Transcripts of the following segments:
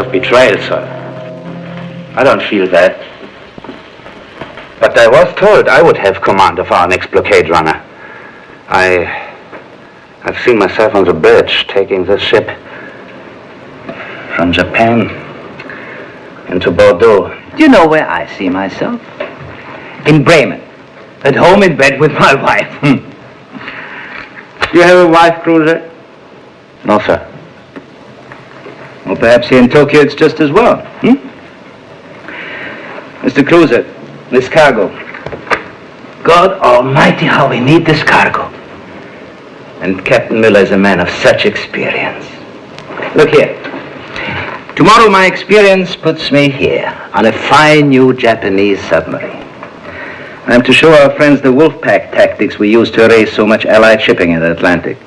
of betrayal, sir. I don't feel that. But I was told I would have command of our next blockade runner. I've seen myself on the bridge taking this ship from Japan into Bordeaux. Do you know where I see myself? In Bremen. At home in bed with my wife. You have a wife, Cruiser? No, sir. Well, perhaps here in Tokyo it's just as well. Mr. Cruiser, this cargo. God Almighty, how we need this cargo. And Captain Miller is a man of such experience. Look here. Tomorrow my experience puts me here on a fine new Japanese submarine. I'm to show our friends the Wolfpack tactics we used to erase so much Allied shipping in the Atlantic.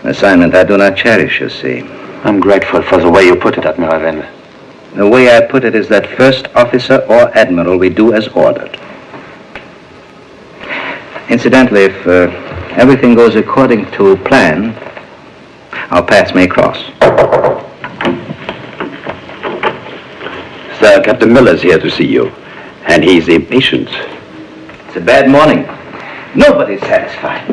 An assignment I do not cherish, you see. I'm grateful for the way you put it, Admiral Wendell. The way I put it is that first officer or admiral we do as ordered. Incidentally, if everything goes according to plan, our paths may cross. Sir, Captain Miller's here to see you, and he's impatient. It's a bad morning. Nobody's satisfied.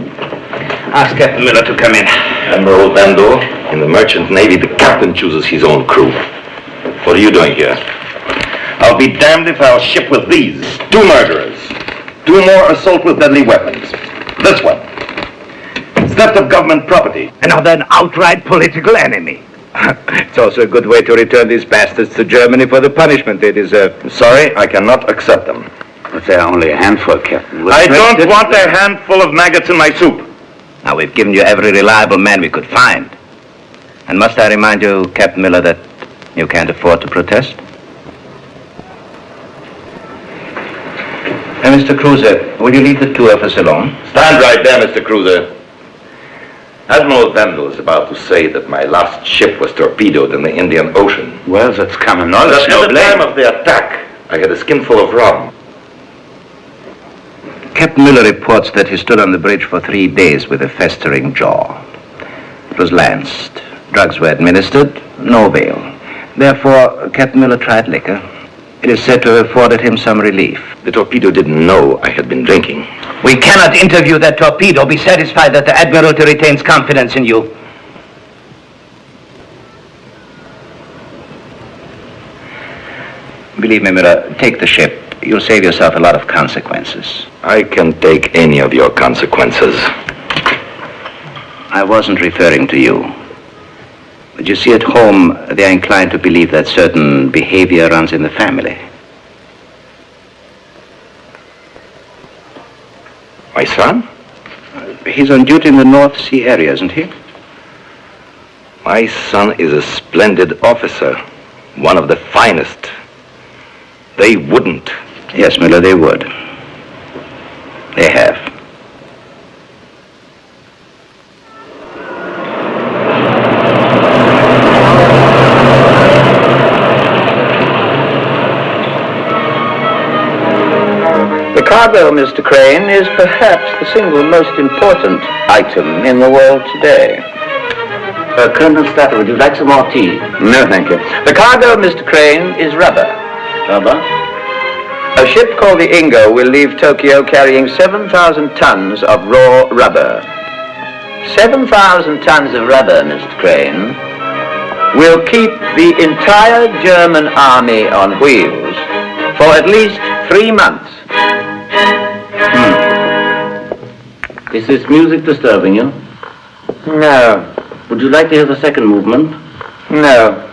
Ask Captain Miller to come in. Admiral Bando, in the merchant navy, the captain chooses his own crew. What are you doing here? I'll be damned if I'll ship with these 2 murderers. 2 more assault with deadly weapons. This one. It's theft of government property. Another an outright political enemy. It's also a good way to return these bastards to Germany for the punishment they deserve. Sorry, I cannot accept them. But there are only a handful, Captain. I don't want a handful of maggots in my soup. Now, we've given you every reliable man we could find. And must I remind you, Captain Miller, that you can't afford to protest? Mr. Cruiser, will you leave the 2 of us alone? Stand right there, Mr. Cruiser. Admiral Vendel is about to say that my last ship was torpedoed in the Indian Ocean. Well, that's common knowledge. At the time of the attack, I had a skinful of rum. Captain Miller reports that he stood on the bridge for 3 days with a festering jaw. It was lanced. Drugs were administered, no avail. Therefore, Captain Miller tried liquor. It is said to have afforded him some relief. The torpedo didn't know I had been drinking. We cannot interview that torpedo. Be satisfied that the Admiralty retains confidence in you. Believe me, Miller, take the ship. You'll save yourself a lot of consequences. I can take any of your consequences. I wasn't referring to you. But you see, at home, they are inclined to believe that certain behavior runs in the family. My son? He's on duty in the North Sea area, isn't he? My son is a splendid officer. One of the finest. They wouldn't. Yes, Miller, they would. They have. The cargo, Mr. Crane, is perhaps the single most important item in the world today. Colonel Statter, would you like some more tea? No, thank you. The cargo, Mr. Crane, is rubber. Rubber? A ship called the Ingo will leave Tokyo carrying 7,000 tons of raw rubber. 7,000 tons of rubber, Mr. Crane, will keep the entire German army on wheels for at least 3 months. Is this music disturbing you? No. Would you like to hear the second movement? No.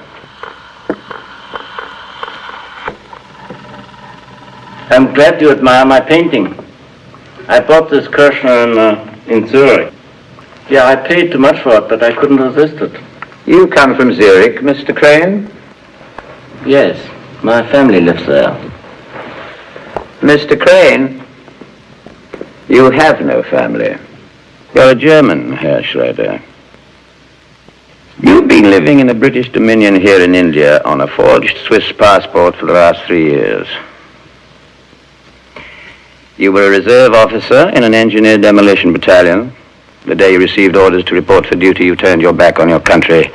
I'm glad you admire my painting. I bought this Kirchner in Zurich. Yeah, I paid too much for it, but I couldn't resist it. You come from Zurich, Mr. Crane? Yes, my family lives there. Mr. Crane, you have no family. You're a German, Herr Schroeder. You've been living in a British dominion here in India on a forged Swiss passport for the last 3 years. You were a reserve officer in an engineer demolition battalion. The day you received orders to report for duty, you turned your back on your country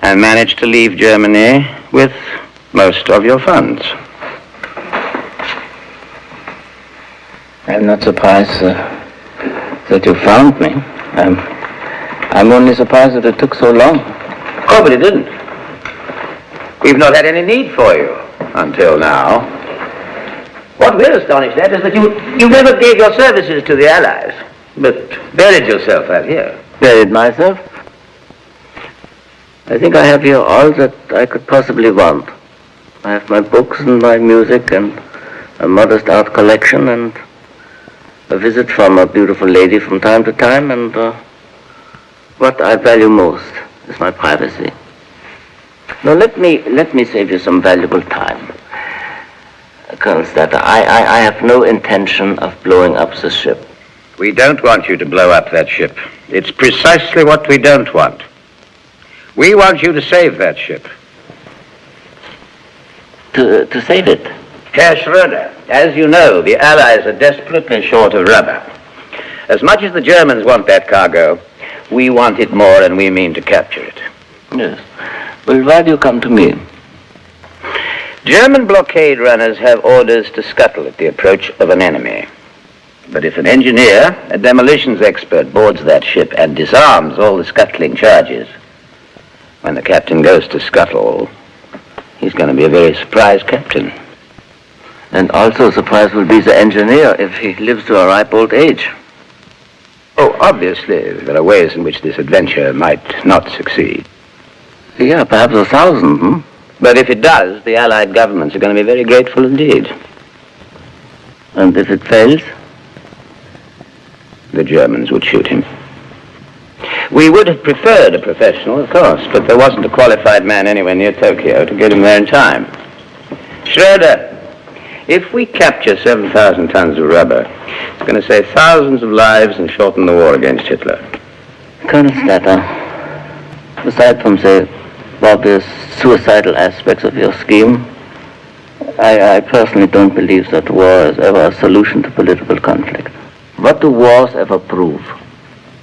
and managed to leave Germany with most of your funds. I'm not surprised that you found me. I'm only surprised that it took so long. Oh, but it didn't. We've not had any need for you until now. What we're astonished at is that you never gave your services to the Allies, but buried yourself out here. Buried myself? I think I have here all that I could possibly want. I have my books and my music and a modest art collection and a visit from a beautiful lady from time to time, and what I value most is my privacy. Now let me save you some valuable time. Colonel Statter, I have no intention of blowing up the ship. We don't want you to blow up that ship. It's precisely what we don't want. We want you to save that ship. To save it? Herr Schroeder, as you know, the Allies are desperately short of rubber. As much as the Germans want that cargo, we want it more and we mean to capture it. Yes. Well, why do you come to me? German blockade runners have orders to scuttle at the approach of an enemy. But if an engineer, a demolitions expert, boards that ship and disarms all the scuttling charges, when the captain goes to scuttle, he's going to be a very surprised captain. And also surprised will be the engineer if he lives to a ripe old age. Oh, obviously, there are ways in which this adventure might not succeed. Yeah, perhaps 1,000, But if it does, the Allied governments are going to be very grateful indeed. And if it fails? The Germans would shoot him. We would have preferred a professional, of course, but there wasn't a qualified man anywhere near Tokyo to get him there in time. Schroeder, if we capture 7,000 tons of rubber, it's going to save thousands of lives and shorten the war against Hitler. Colonel Statter, aside from the obvious suicidal aspects of your scheme, I personally don't believe that war is ever a solution to political conflict. What do wars ever prove?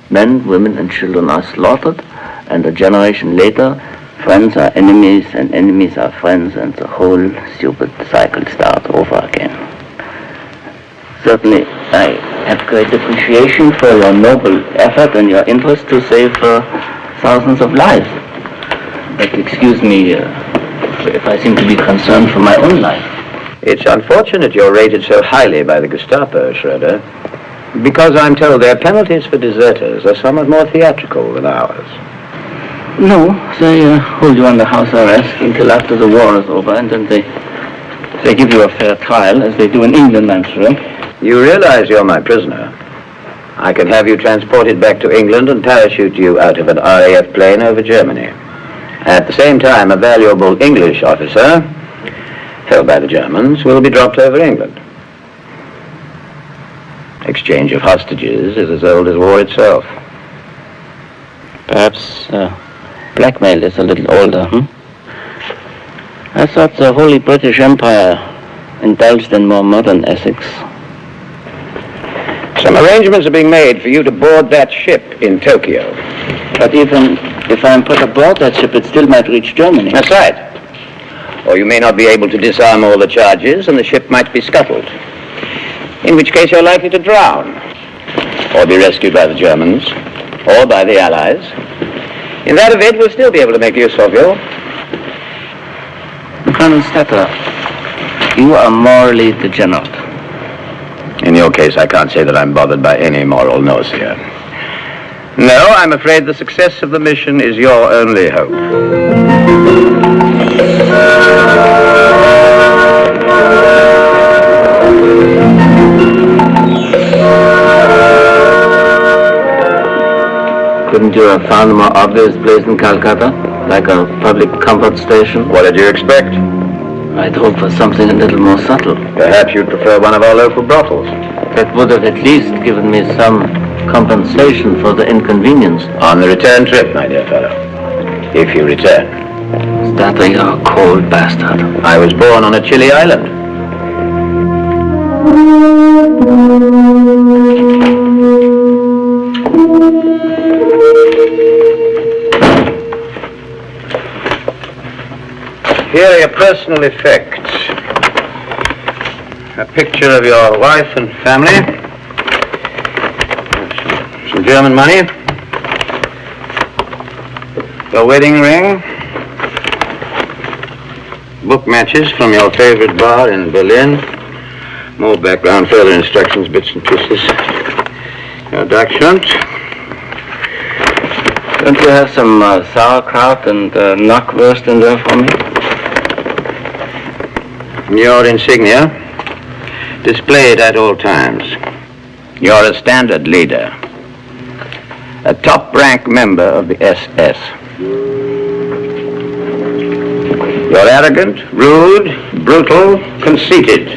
Men, women, and children are slaughtered, and a generation later, friends are enemies, and enemies are friends, and the whole stupid cycle starts over again. Certainly, I have great appreciation for your noble effort and your interest to save thousands of lives. But excuse me if I seem to be concerned for my own life. It's unfortunate you're rated so highly by the Gestapo, Schroeder, because I'm told their penalties for deserters are somewhat more theatrical than ours. No, they hold you under house arrest until after the war is over, and then they give you a fair trial, as they do in England, I'm sure. You realize you're my prisoner. I can have you transported back to England and parachute you out of an RAF plane over Germany. At the same time, a valuable English officer, held by the Germans, will be dropped over England. Exchange of hostages is as old as war itself. Perhaps blackmail is a little older, I thought the Holy British Empire indulged in more modern ethics. Some arrangements are being made for you to board that ship in Tokyo. But even if I'm put aboard that ship, it still might reach Germany. That's right. Or you may not be able to disarm all the charges and the ship might be scuttled. In which case you're likely to drown. Or be rescued by the Germans. Or by the Allies. In that event, we'll still be able to make use of you. Colonel Statter, you are morally degenerate. In your case, I can't say that I'm bothered by any moral nausea. No, I'm afraid the success of the mission is your only hope. Couldn't you have found a more obvious place in Calcutta? Like a public comfort station? What did you expect? I'd hoped for something a little more subtle. Perhaps you'd prefer one of our local brothels. That would have at least given me some compensation for the inconvenience. On the return trip, my dear fellow. If you return. Statter, you're a cold bastard. I was born on a chilly island. Here are your personal effects. A picture of your wife and family. Some German money. Your wedding ring. Book matches from your favorite bar in Berlin. More background, further instructions, bits and pieces. Your Dachshund. Don't you have some sauerkraut and knockwurst in there for me? Your insignia. Displayed at all times. You're a standard leader. A top-rank member of the SS. You're arrogant, rude, brutal, conceited,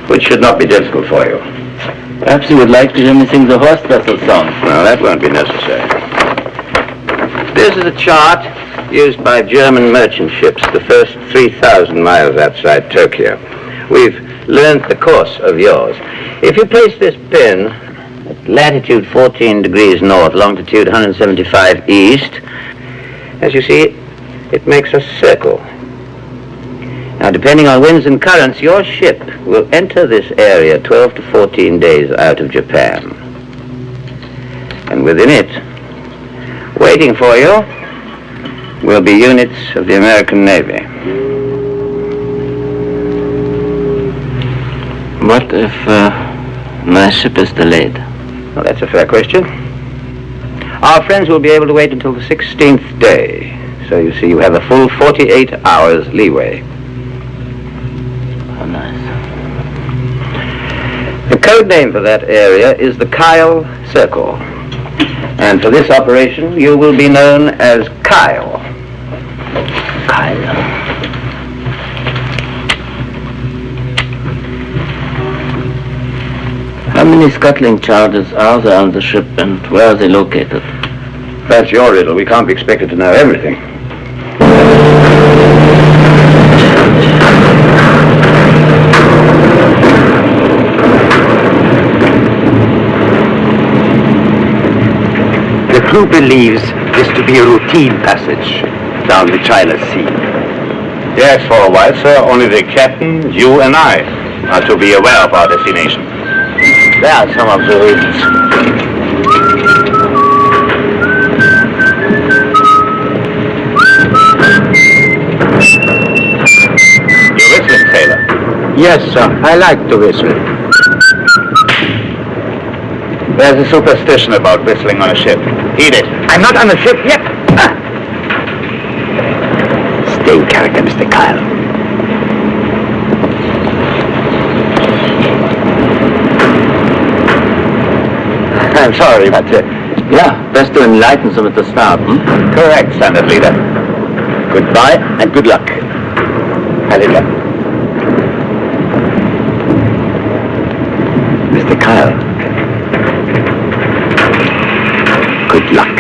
which should not be difficult for you. Perhaps you would like to hear me sing the horse vessel song. No, that won't be necessary. This is a chart used by German merchant ships the first 3,000 miles outside Tokyo. We've learned the course of yours. If you place this pin at latitude 14 degrees north, longitude 175 east, as you see, it makes a circle. Now, depending on winds and currents, your ship will enter this area 12 to 14 days out of Japan. And within it, waiting for you, will be units of the American Navy. What if my ship is delayed? Well, that's a fair question. Our friends will be able to wait until the 16th day. So you see, you have a full 48 hours leeway. Oh, nice. The code name for that area is the Kyle Circle. And for this operation, you will be known as Kyle. Kyle. How many scuttling charges are there on the ship and where are they located? That's your riddle. We can't be expected to know everything. The crew believes this to be a routine passage down the China Sea. Yes, for a while, sir. Only the captain, you, and I are to be aware of our destination. There are some of the reasons. You're whistling, sailor. Yes, sir. I like to whistle. There's a superstition about whistling on a ship. Heed it. I'm not on the ship yet. Stay in character, Mr. Kyle. I'm sorry, but... Yeah, best to enlighten them at the start, correct, standard leader. Goodbye and good luck. Hallelujah. Mr. Kyle. Good luck.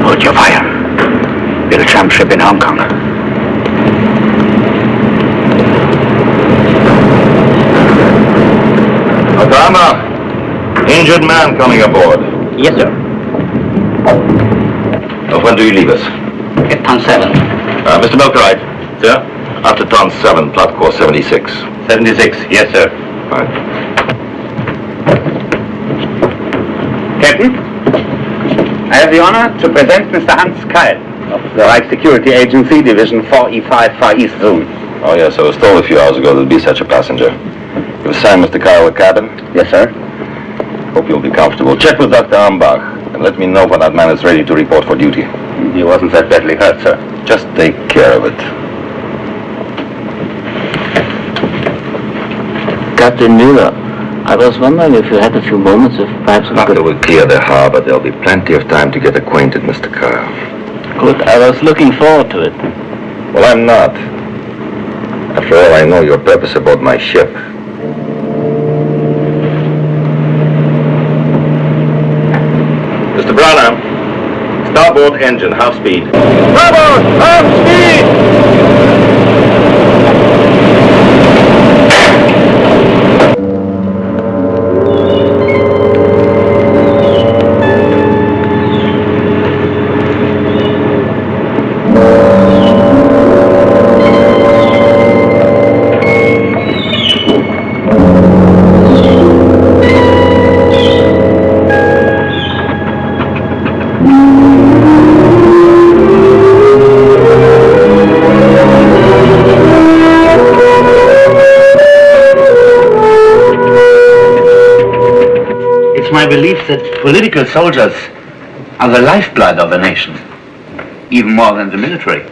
Hold your fire. Little tramp ship in Hong Kong. Adama, injured man coming aboard. Yes, sir. When do you leave us? At ton 7. Mr. Melkerite. Sir? After ton 7, plot course 76. 76, yes, sir. Right. Captain, I have the honor to present Mr. Hans Kyle of the Reich Security Agency, Division 4E5 Far East Zone. Oh, yes, I was told a few hours ago there'll be such a passenger. You've assigned Mr. Kyle a cabin? Yes, sir. Hope you'll be comfortable. Check with Dr. Ambach and let me know when that man is ready to report for duty. He wasn't that badly hurt, sir. Just take care of it. Captain Mueller, I was wondering if you had a few moments, if perhaps we After could... we clear the harbor, there'll be plenty of time to get acquainted, Mr. Kyle. Good, I was looking forward to it. Well, I'm not. After all, I know your purpose aboard my ship. Mr. Branham, starboard engine, half speed. Starboard! Half speed! that political soldiers are the lifeblood of a nation, even more than the military.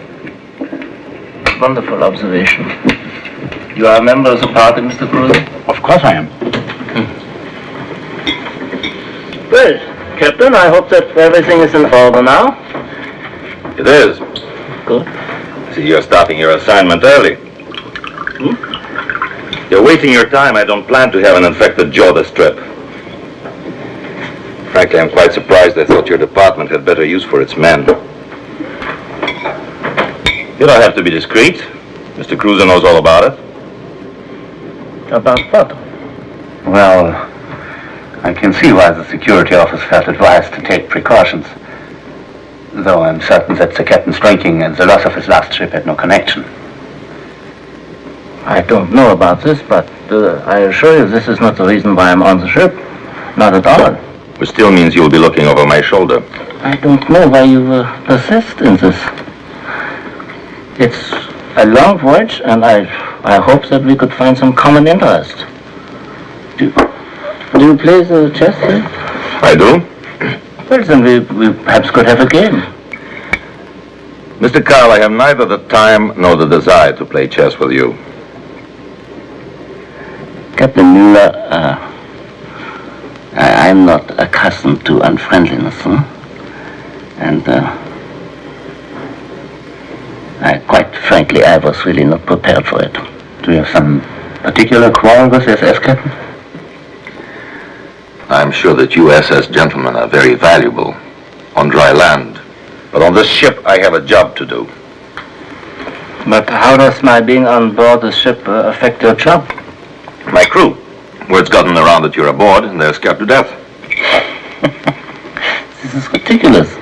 Wonderful observation. You are a member of the party, Mr. Cruiser? Of course I am. Well, Captain, I hope that everything is in order now. It is. Good. See, you're starting your assignment early. You're wasting your time. I don't plan to have an infected jaw this trip. Frankly, I'm quite surprised. I thought your department had better use for its men. You don't have to be discreet. Mr. Cruiser knows all about it. About what? Well, I can see why the security office felt advised to take precautions. Though I'm certain that the captain's drinking and the loss of his last ship had no connection. I don't know about this, but I assure you this is not the reason why I'm on the ship. Not at all. Which still means you'll be looking over my shoulder. I don't know why you persist in this. It's a long voyage, and I hope that we could find some common interest. Do you play the chess game? I do? Well, then we perhaps could have a game. Mr. Carl, I have neither the time nor the desire to play chess with you. Captain Mueller, I'm not accustomed to unfriendliness, and quite frankly, I was really not prepared for it. Do you have some particular quarrel with SS Captain? I'm sure that you SS gentlemen are very valuable on dry land. But on this ship, I have a job to do. But how does my being on board the ship affect your job? My crew. Word's gotten around that you're aboard and they're scared to death. This is ridiculous.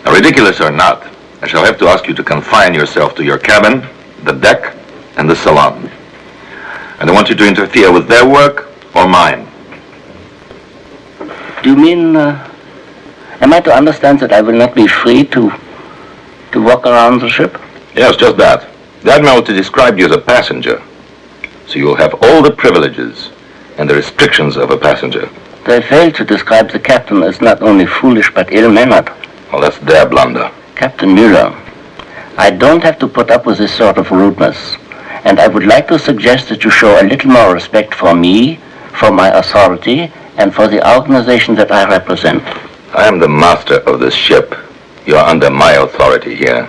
Now, ridiculous or not, I shall have to ask you to confine yourself to your cabin, the deck, and the salon. I don't want you to interfere with their work or mine. Do you mean, am I to understand that I will not be free to walk around the ship? Yes, just that. The Admiral described you as a passenger. So you'll have all the privileges and the restrictions of a passenger. They failed to describe the captain as not only foolish but ill-mannered. Well, that's their blunder. Captain Mueller, I don't have to put up with this sort of rudeness. And I would like to suggest that you show a little more respect for me, for my authority, and for the organization that I represent. I am the master of this ship. You are under my authority here.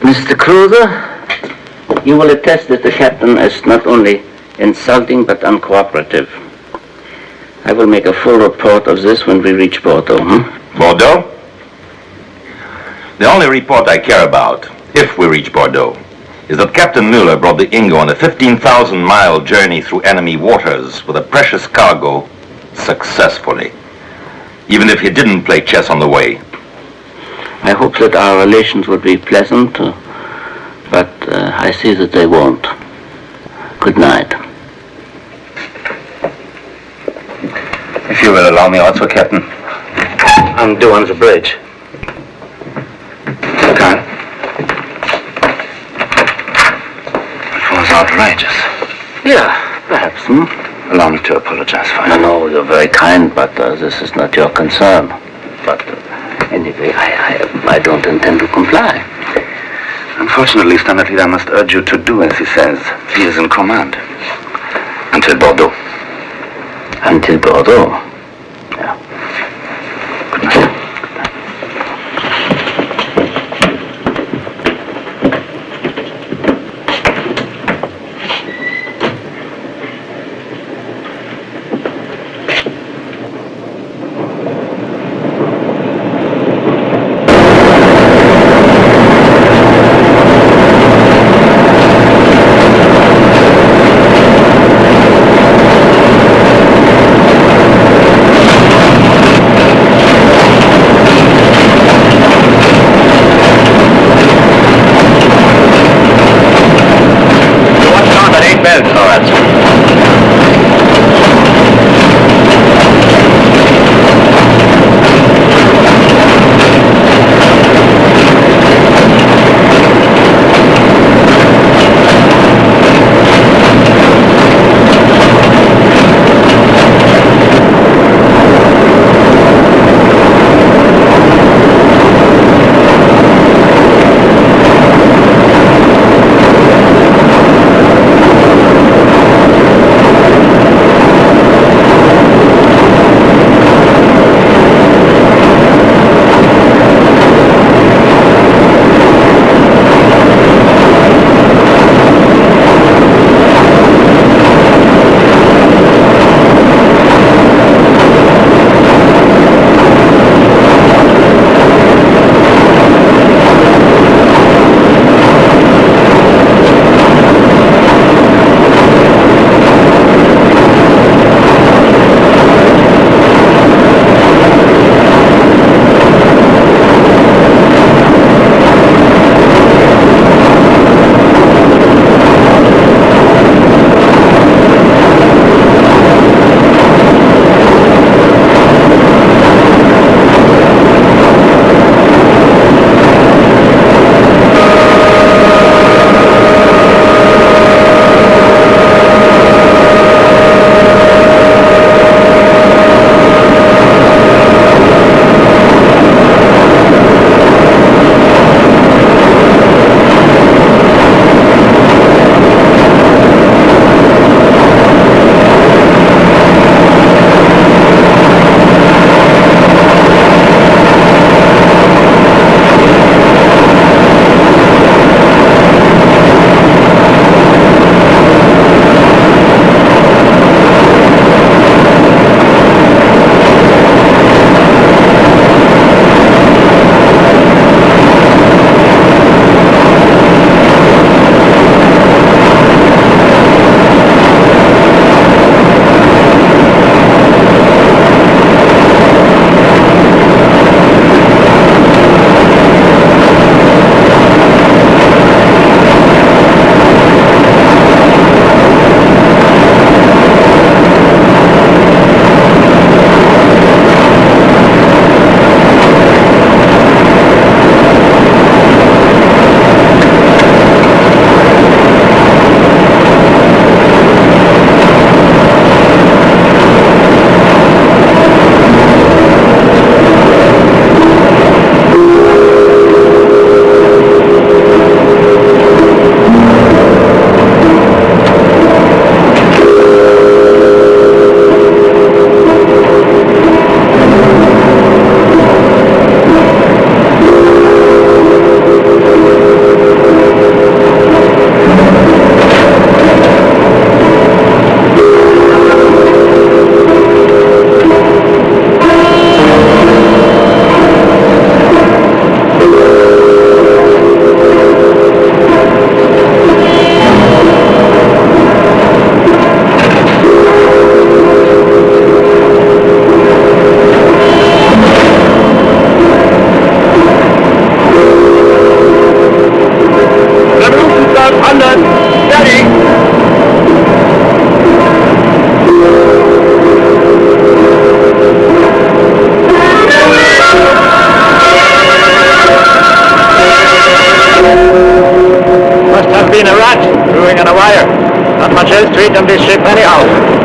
Mr. Cruiser, you will attest that the captain is not only insulting but uncooperative. I will make a full report of this when we reach Bordeaux. Bordeaux? The only report I care about, if we reach Bordeaux, is that Captain Mueller brought the Ingo on a 15,000-mile journey through enemy waters with a precious cargo successfully, even if he didn't play chess on the way. I hope that our relations will be pleasant, but I see that they won't. Good night. If you will allow me also, Captain. I'm due on the bridge. Okay. It was outrageous. Yeah, perhaps, Allow me to apologize for it. No, you're very kind, but this is not your concern. But anyway, I don't intend to comply. Unfortunately, Standard I must urge you to do as he says. He is in command. Until Bordeaux. Until Bordeaux. Yeah. Good night. Officers treat on this ship anyhow.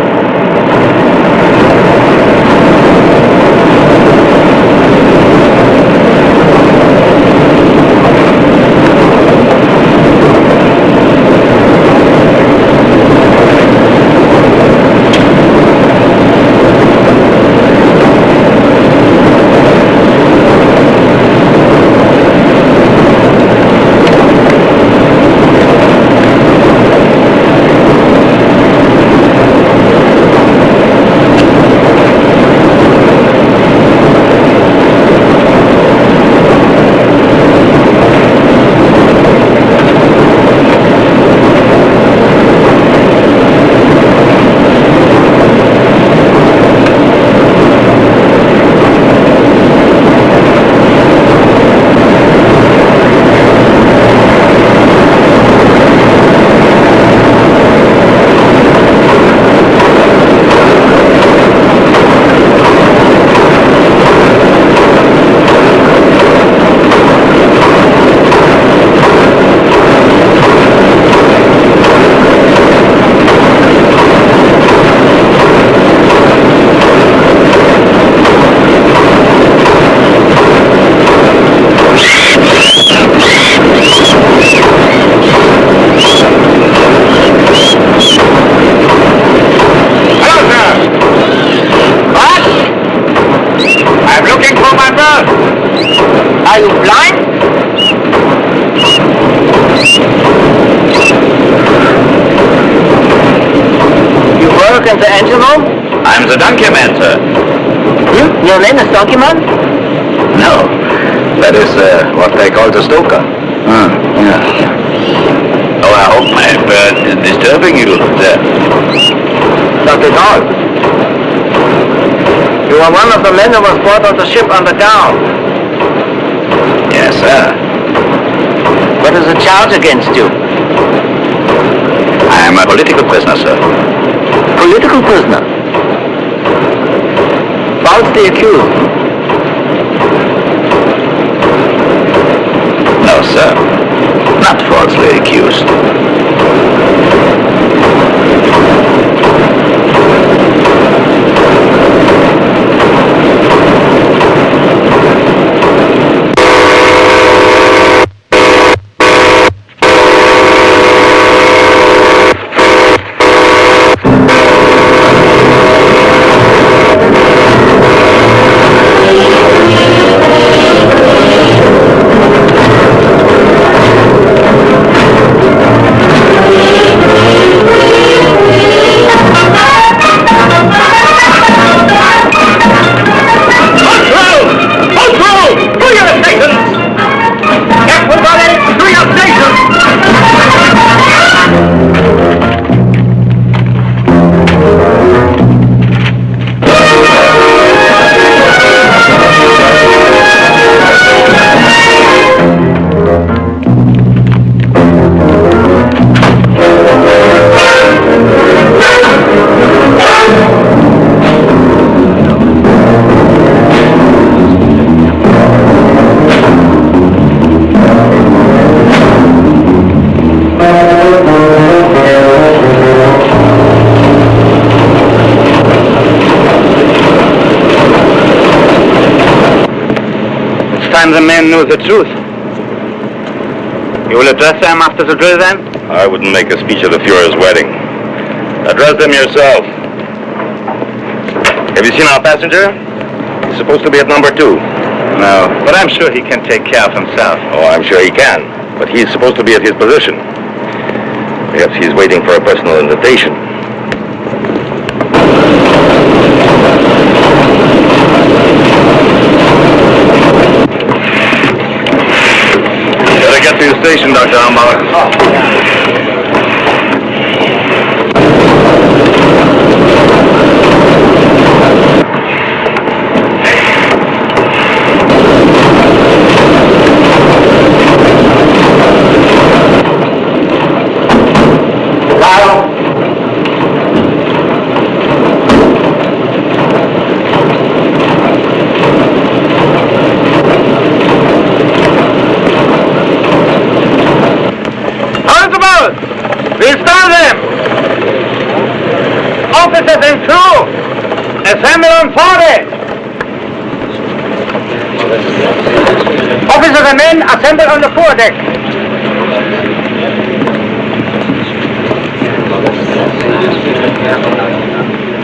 Are you blind? You work in the engine room? I'm the donkey man, sir. Your name is Donkey Man? No, that is what they call the stoker. Yeah. Oh, I hope my bird is disturbing you there. Not at all. You are one of the men who was brought on the ship underground. Yes, sir. What is the charge against you? I am a political prisoner, sir. Political prisoner? Falsely accused? No, sir. Not falsely accused. The men knew the truth. You will address them after the drill then? I wouldn't make a speech at the Fuhrer's wedding. Address them yourself. Have you seen our passenger? He's supposed to be at number 2. No, but I'm sure he can take care of himself. Oh, I'm sure he can. But he's supposed to be at his position. Perhaps he's waiting for a personal invitation. Better get to your station, Dr. Ambauer. Hold the boat! Officers and crew, assemble on forward. Officers and men, assemble on the foredeck.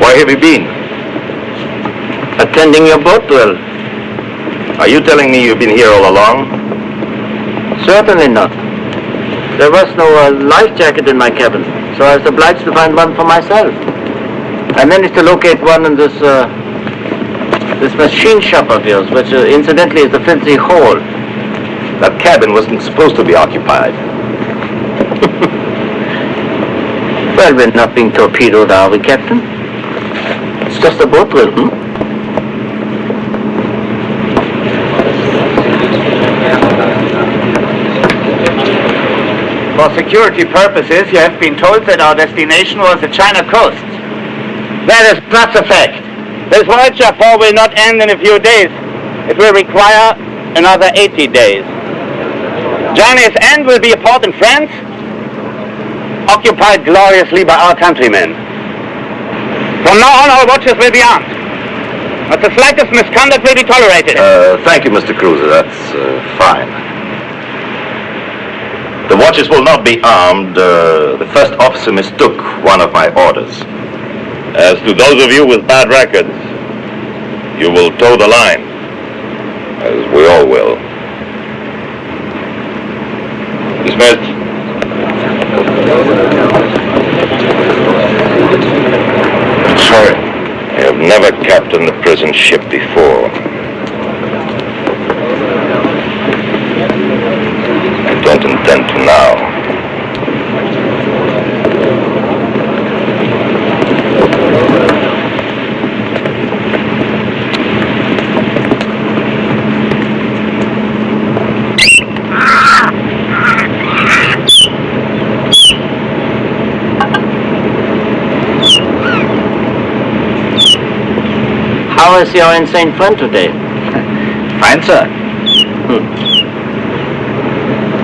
Where have you been? Attending your boat drill. Are you telling me you've been here all along? Certainly not. There was no life jacket in my cabin, so I was obliged to find one for myself. I managed to locate one in this machine shop of yours, which incidentally is a filthy hole. That cabin wasn't supposed to be occupied. Well, we're not being torpedoed, are we, Captain? It's just a boat drill, For security purposes, you have been told that our destination was the China coast. That is not the fact. This voyage, therefore, will not end in a few days. It will require another 80 days. Journey's end will be a port in France, occupied gloriously by our countrymen. From now on, our watches will be armed. But the slightest misconduct will be tolerated. Thank you, Mr. Cruiser. That's fine. The watches will not be armed. The first officer mistook one of my orders. As to those of you with bad records, you will toe the line, as we all will. Dismissed. Sorry. I have never captained a prison ship before. I don't intend to now. How is your insane friend today? Fine, sir.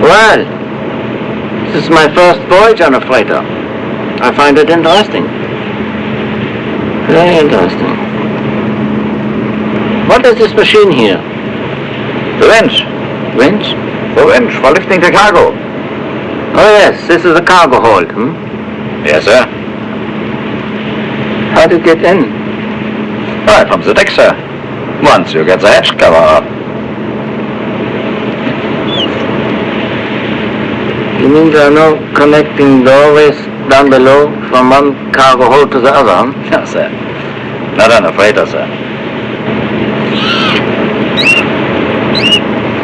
Well, this is my first voyage on a freighter. I find it interesting. Very interesting. What is this machine here? The winch. Winch? The winch for lifting the cargo. Oh yes, this is a cargo hold, Yes, sir. How do you get in? Right from the deck, sir. Once you get the hatch cover up. You mean there are no connecting doorways down below from one cargo hold to the other, Yes, sir. Not on a freighter, sir.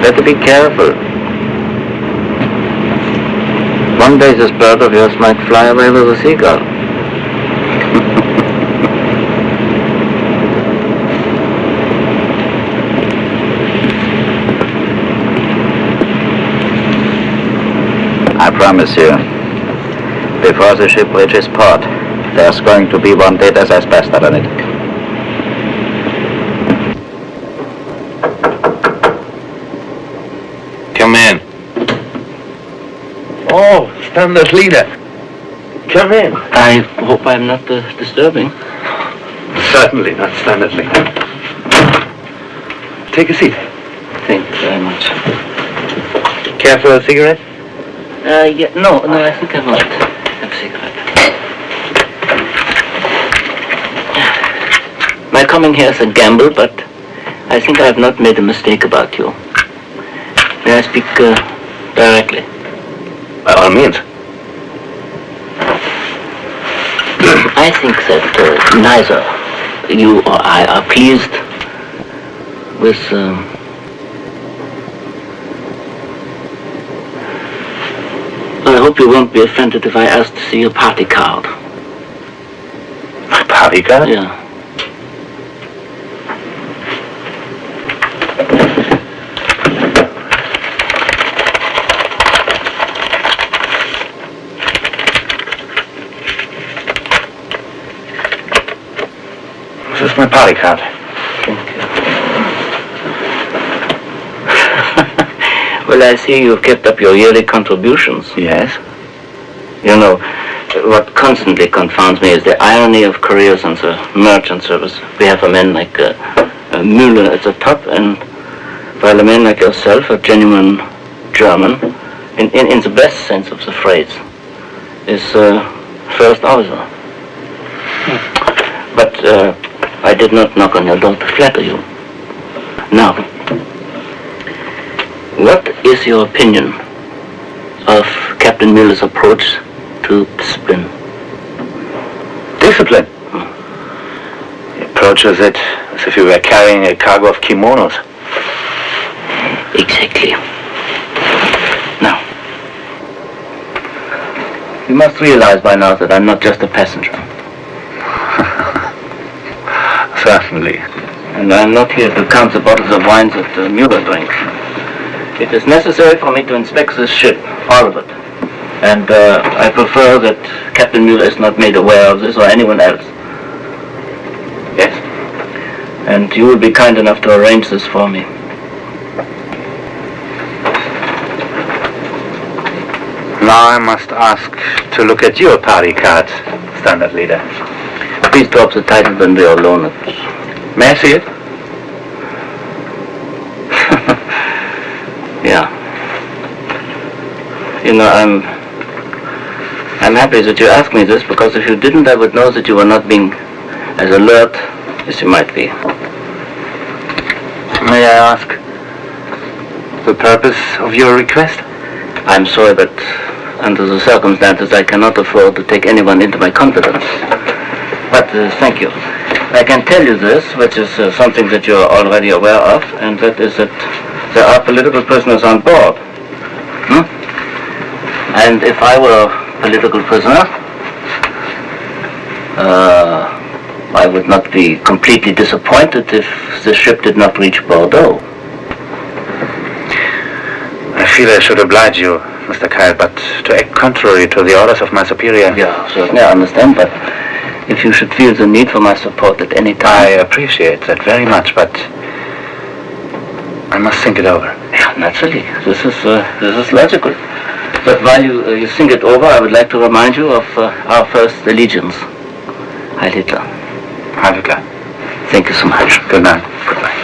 Better be careful. One day this bird of yours might fly away with a seagull. I promise you, before the ship reaches port, there's going to be one data asbestos on it. Come in. Oh, Standard leader. Come in. I hope I'm not disturbing. Certainly not Standard leader. Take a seat. Thank you very much. Care for a cigarette? Yeah, no, I think I might have a cigarette. My coming here is a gamble, but I think I have not made a mistake about you. May I speak directly? By all means. I think that neither you or I are pleased with I hope you won't be offended if I ask to see your party card. My party card? Yeah. This is my party card. Thank you. Well, I see you've kept up your yearly contributions. Yes. You know, what constantly confounds me is the irony of careers in the merchant service. We have a man like Müller at the top, and while a man like yourself, a genuine German, in the best sense of the phrase, is first officer. But I did not knock on your door to flatter you. Now, what is your opinion of Captain Müller's approach to discipline? Discipline? He approaches it as if he were carrying a cargo of kimonos. Exactly. Now, you must realize by now that I'm not just a passenger. Certainly. And I'm not here to count the bottles of wines that Müller drinks. It is necessary for me to inspect this ship, all of it. And I prefer that Captain Müller is not made aware of this or anyone else. Yes? And you will be kind enough to arrange this for me. Now I must ask to look at your party card, Standard Leader. Please drop the title when we are alone. May I see it? Yeah. You know, I'm happy that you asked me this, because if you didn't, I would know that you were not being as alert as you might be. May I ask the purpose of your request? I'm sorry, but under the circumstances, I cannot afford to take anyone into my confidence. But thank you. I can tell you this, which is something that you're already aware of, and that is that there are political prisoners on board. And if I were a political prisoner, I would not be completely disappointed if the ship did not reach Bordeaux. I feel I should oblige you, Mr. Kyle, but to act contrary to the orders of my superior... Yeah, certainly, I understand, but if you should feel the need for my support at any time... I appreciate that very much, but I must think it over. Yeah, naturally. This is logical. But while you think it over, I would like to remind you of our first allegiance. Heil Hitler. Heil Hitler. Thank you so much. Good night. Goodbye.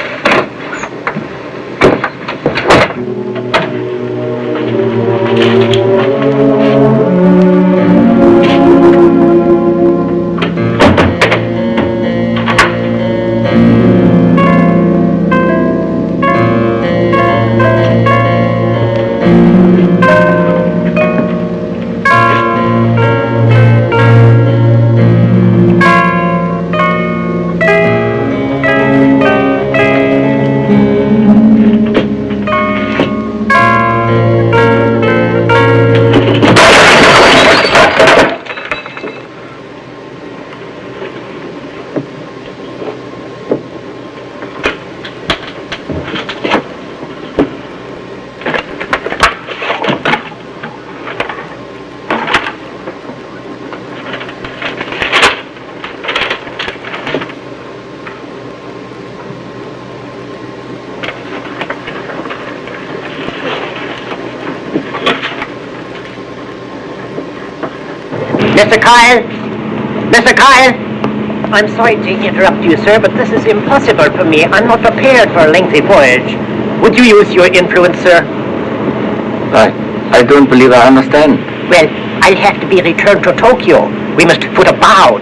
Mr. Kyle? Mr. Kyle? I'm sorry to interrupt you, sir, but this is impossible for me. I'm not prepared for a lengthy voyage. Would you use your influence, sir? I don't believe I understand. Well, I'll have to be returned to Tokyo. We must put about.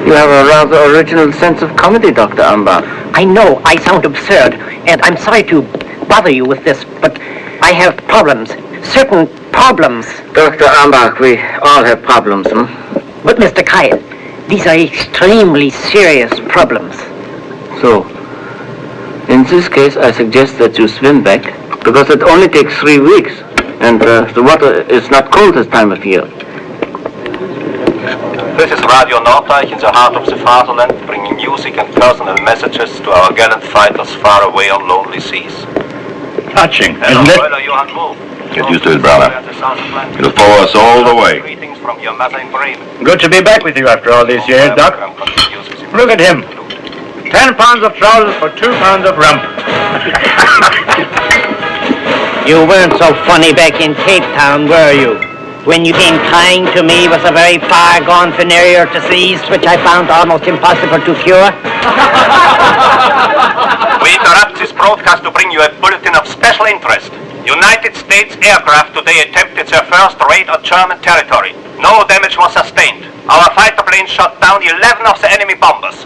You have a rather original sense of comedy, Dr. Ambach. I know I sound absurd, and I'm sorry to bother you with this, but I have problems. Certain problems. Dr. Ambach, we all have problems, But, Mr. Kyle, these are extremely serious problems. So, in this case, I suggest that you swim back, because it only takes 3 weeks, and the water is not cold this time of year. This is Radio Norddeich in the heart of the fatherland, bringing music and personal messages to our gallant fighters far away on lonely seas. Touching, isn't it? Johann Wolf. Get used to it, brother. It'll follow us all the way. Greetings from your mother in Bremen. Good to be back with you after all these years, Doc. Look at him. 10 pounds of trousers for 2 pounds of rump. You weren't so funny back in Cape Town, were you? when you came crying to me with a very far-gone venereal disease which I found almost impossible to cure? We interrupt this broadcast to bring you a bulletin of special interest. United States aircraft today attempted their first raid on German territory. No damage was sustained. Our fighter planes shot down 11 of the enemy bombers.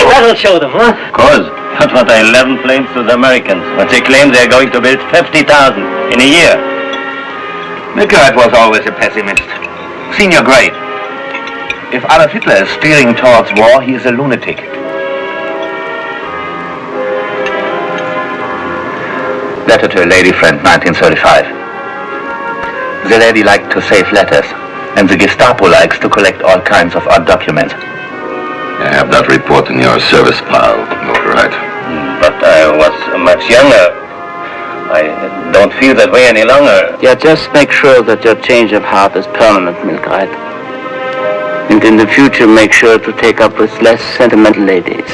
That'll show them, huh? Of course. That's what the 11 planes to the Americans, but they claim they're going to build 50,000 in a year. Milgard was always a pessimist. Senior grade. If Adolf Hitler is steering towards war, he is a lunatic. Letter to a lady friend, 1935. The lady liked to save letters, and the Gestapo likes to collect all kinds of odd documents. I have that report in your service pile, Milgard. But I was much younger. I don't feel that way any longer. Yeah, just make sure that your change of heart is permanent, Milgard. And in the future, make sure to take up with less sentimental ladies.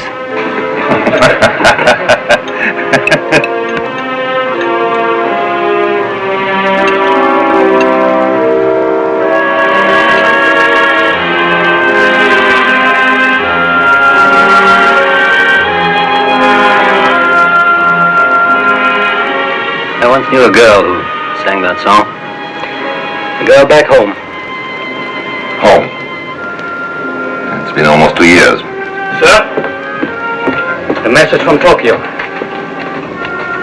I once knew a girl who sang that song. A girl back home. Home. It's been almost 2 years. Sir? A message from Tokyo.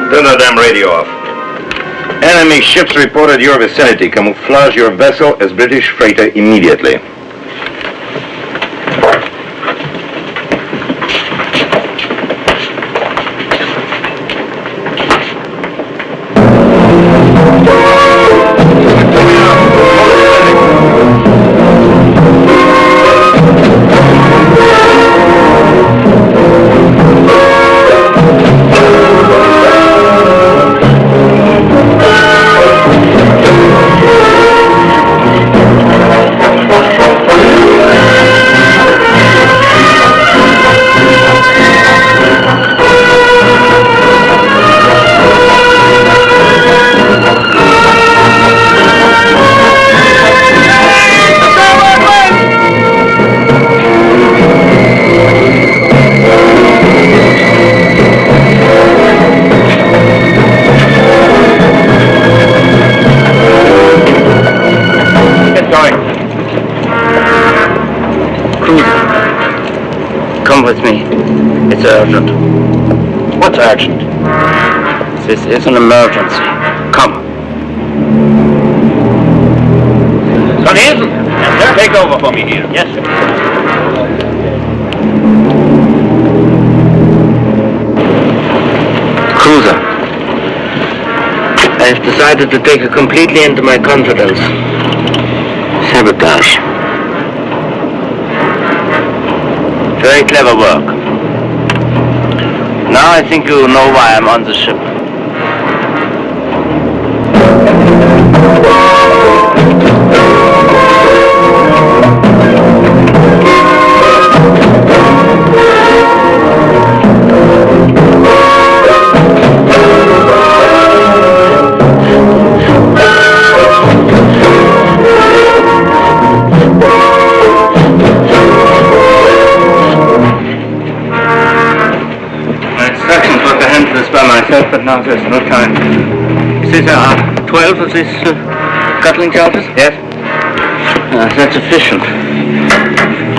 Turn the damn radio off. Enemy ships reported your vicinity. Camouflage your vessel as British freighter immediately. With me. It's urgent. What's urgent? This is an emergency. Come. Son Hansen! Yes, sir? Take over for me here. Yes, sir. Cruiser. I have decided to take her completely into my confidence. Sabotage. Very clever work. Now I think you know why I'm on the ship. But now there's no time. See, there are 12 of these scuttling charges? Yes? That's sufficient.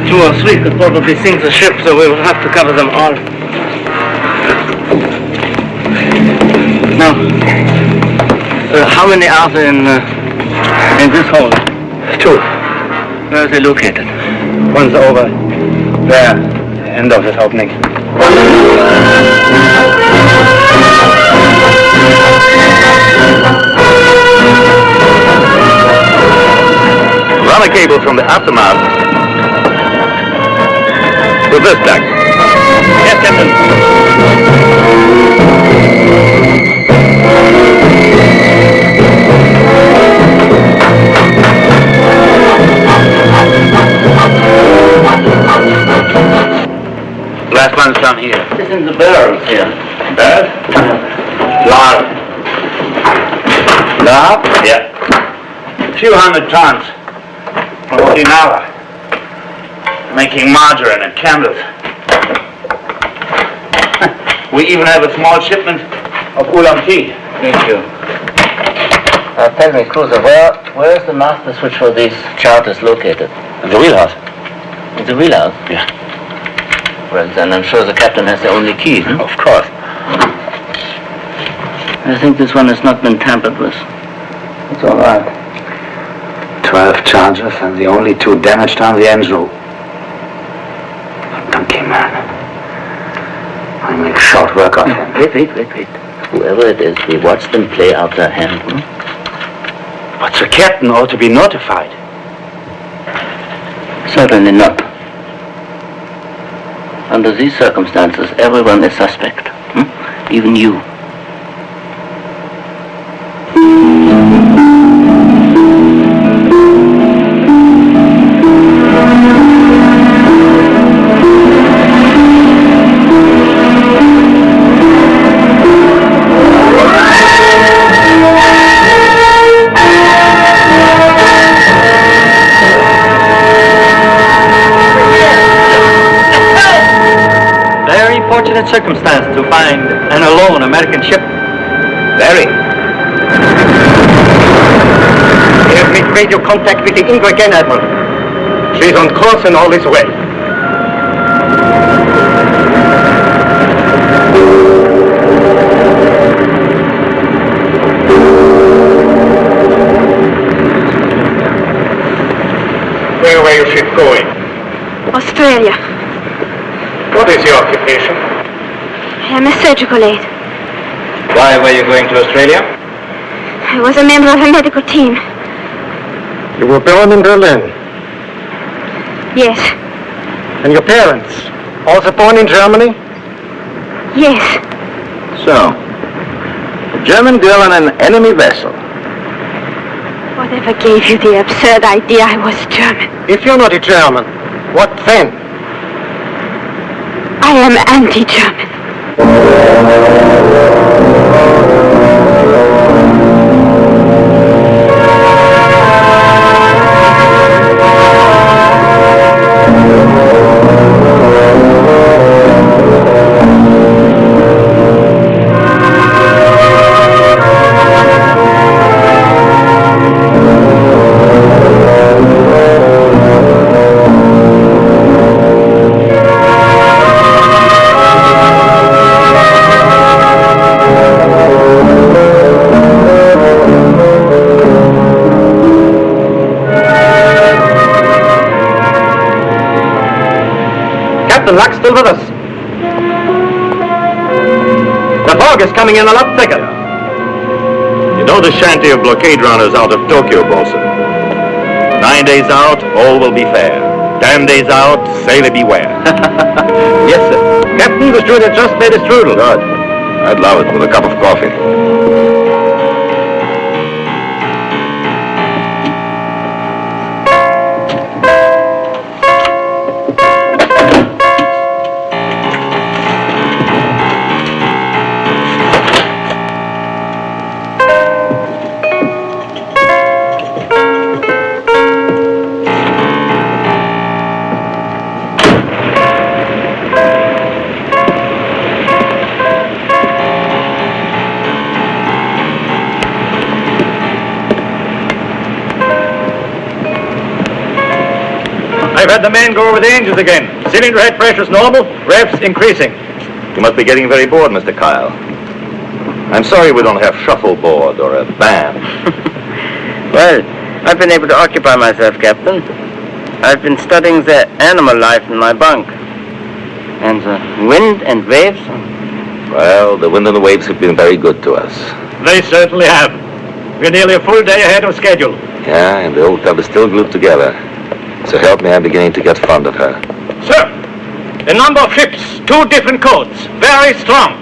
2 or 3 could probably sink the ship, so we will have to cover them all. Now, how many are there in this hole? 2. Where are they located? One's over there, end of this opening. Run a cable from the aftermath to this deck. Yes, Captain. Last one's down here. It's in the barrels here. Bad? Lard. Lard? Yeah. few hundred tons from Okinawa, making margarine and candles. We even have a small shipment of oolong tea. Thank you. Tell me, Cruiser, where is the master switch for these charters located? In the wheelhouse. In the wheelhouse? Yeah. Well, then I'm sure the captain has the only key. Of course. I think this one has not been tampered with. It's all right. 12 charges and the only 2 damaged on the engine. Donkey man. I make short work of him. Wait. Whoever it is, we watch them play out their hand. But the captain ought to be notified. Certainly not. Under these circumstances, everyone is suspect. Even you. Fortunate circumstance to find an alone American ship. Very. We have made radio contact with the Ingrid again, Admiral. She's on course and all is well. Where were your ship going? Australia. What is your occupation? I am a surgical aide. Why were you going to Australia? I was a member of a medical team. You were born in Berlin. Yes. And your parents? Also born in Germany? Yes. So, a German girl on an enemy vessel. Whatever gave you the absurd idea I was German? If you're not a German, what then? I am anti-German. Captain Luck's still with us. The fog is coming in a lot thicker. You know the shanty of blockade runners out of Tokyo, Bosun. 9 days out, all will be fair. 10 days out, sailor beware. Yes, sir. Captain, the steward had just made his strudel. Good. I'd love it with a cup of coffee. I've had the men go over the engines again. Cylinder head pressure's normal, revs increasing. You must be getting very bored, Mr. Kyle. I'm sorry we don't have shuffleboard or a band. Well, I've been able to occupy myself, Captain. I've been studying the animal life in my bunk. And the wind and waves. Well, the wind and the waves have been very good to us. They certainly have. We're nearly a full day ahead of schedule. Yeah, and the old tub is still glued together. So help me, I'm beginning to get fond of her. Sir, a number of ships, 2 different codes, very strong.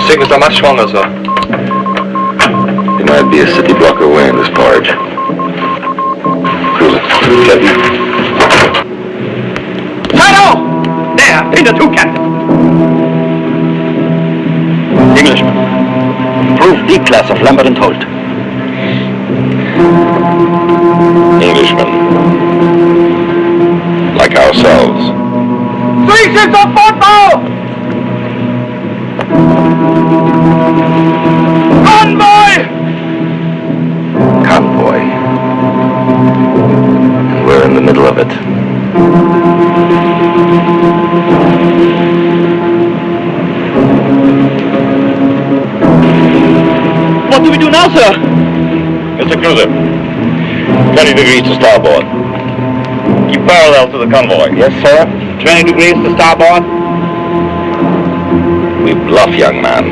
Signals are much stronger, sir. There might be a city blocker away in this barge. Cruiser, Captain. Shadow! There, in the 2, Captain. Englishman. Proof D class of Lambert and Holt. Englishmen. Like ourselves. 3-6 auf Fortbau! Convoy! Convoy. And we're in the middle of it. What do we do now, sir? Mr. Cruiser, 20 degrees to starboard. Keep parallel to the convoy. Yes, sir. 20 degrees to starboard. We bluff, young man.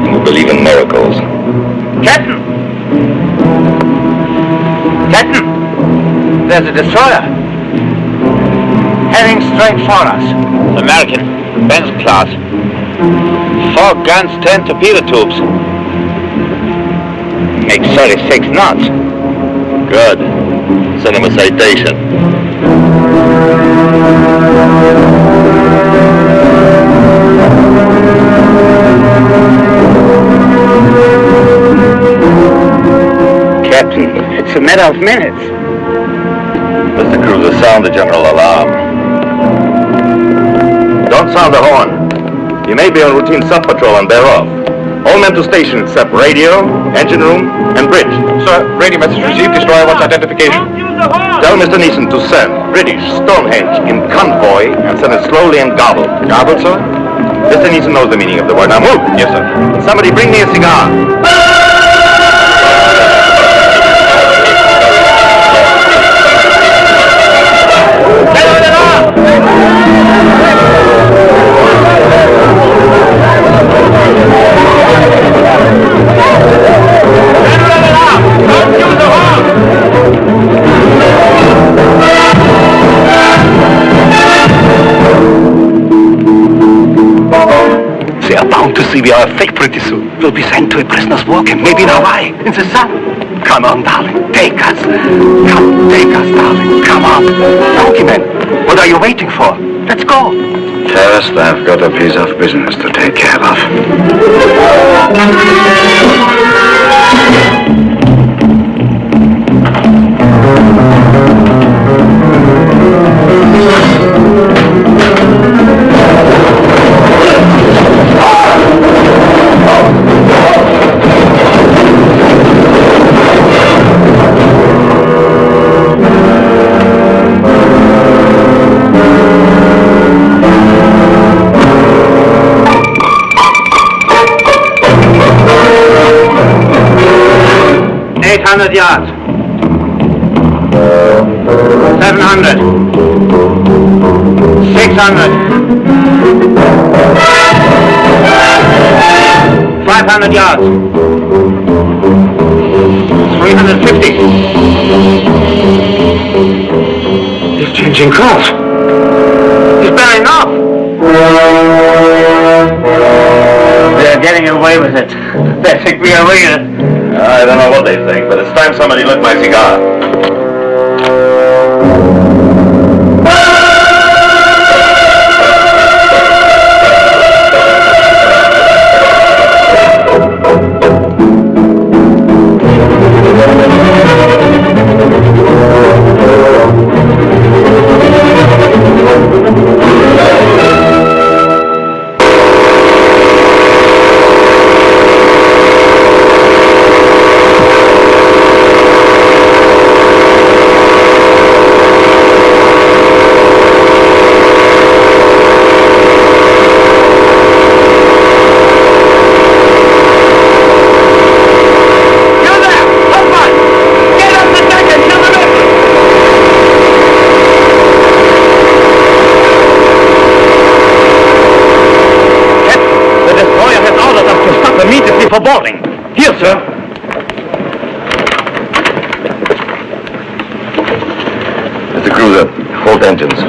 And we believe in miracles. Captain! Captain! There's a destroyer. Heading straight for us. American, Benson class. 4 guns, 10 torpedo tubes. Makes 36 knots. Good. Send him a citation. Captain, it's a matter of minutes. Mr. Cruiser, sound the general alarm. Don't sound the horn. You may be on routine sub-patrol and bear off. All men to station except radio, engine room, and bridge. Sir, radio message received. Destroyer wants identification. Tell Mr. Neeson to send British Stonehenge in convoy and send it slowly and gobbled. Gobbled, sir? Mr. Neeson knows the meaning of the word. Now move. Yes, sir. Somebody bring me a cigar. They are bound to see we are fake pretty soon. We'll be sent to a prisoner's war camp, maybe in Hawaii, in the sun. Come on, darling, take us. Come, take us, darling. Come on. Donkey men, what are you waiting for? Let's go. First, I've got a piece of business to take care of. Yards. 700. 600. 500 yards. 350. He's changing course. He's bearing off. They're getting away with it. They think we are real. I don't know what they think, but it's time somebody lit my cigar. For boarding. Here, sir. Mr. Cruiser, hold engines.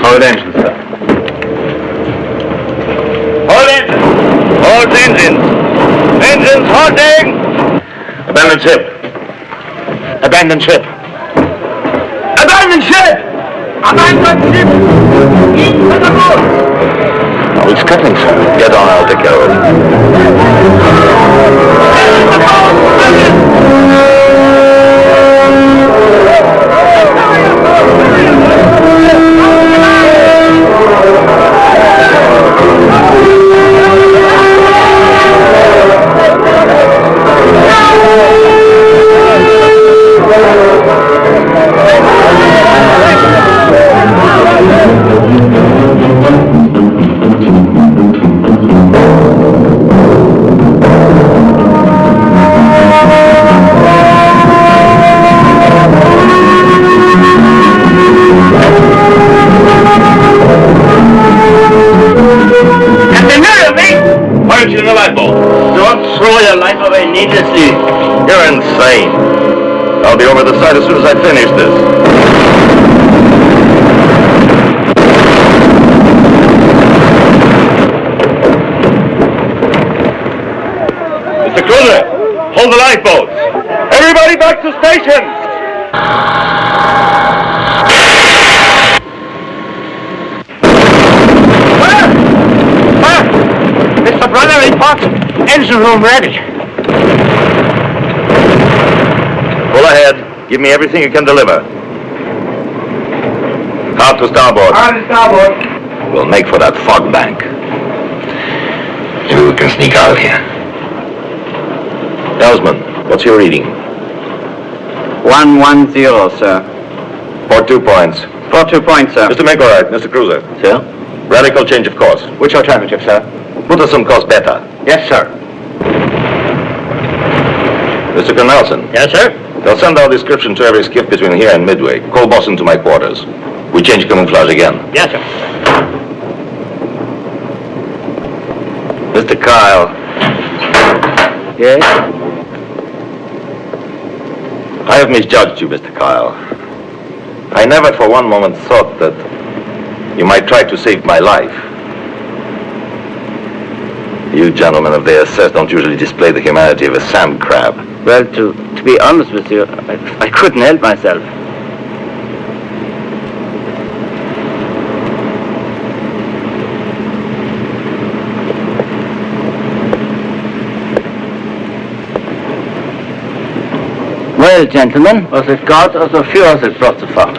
Hold engines, sir. Hold engines. Hold engines. Engines holding. Abandon ship. Abandon ship. Abandon ship. Abandon ship. Into the boat. Oh, it's coming, sir. Get on, I'll take care of it. Needlessly. You're insane. I'll be over the side as soon as I finish this. Mr. Cruiser, hold the lifeboats. Everybody back to stations. Mr. Brother, report. Engine room ready. Pull ahead. Give me everything you can deliver. Hard to starboard. Hard to starboard. We'll make for that fog bank. Maybe we can sneak out of here. Elsman, what's your reading? 110, sir. For 2 points. For 2 points, sir. Mr. McElroy, Mr. Cruiser. Sir? Radical change of course. Which alternative, sir? Put us some course better. Yes, sir. Mr. Cornelson. Yes, sir. They'll send our description to every skiff between here and Midway. Call Boston to my quarters. We change camouflage again. Yes, sir. Mr. Kyle. Yes? I have misjudged you, Mr. Kyle. I never for one moment thought that you might try to save my life. You gentlemen of the SS don't usually display the humanity of a sand crab. Well, to be honest with you, I couldn't help myself. Well, gentlemen, was it God or the Fuhrer that brought the fog?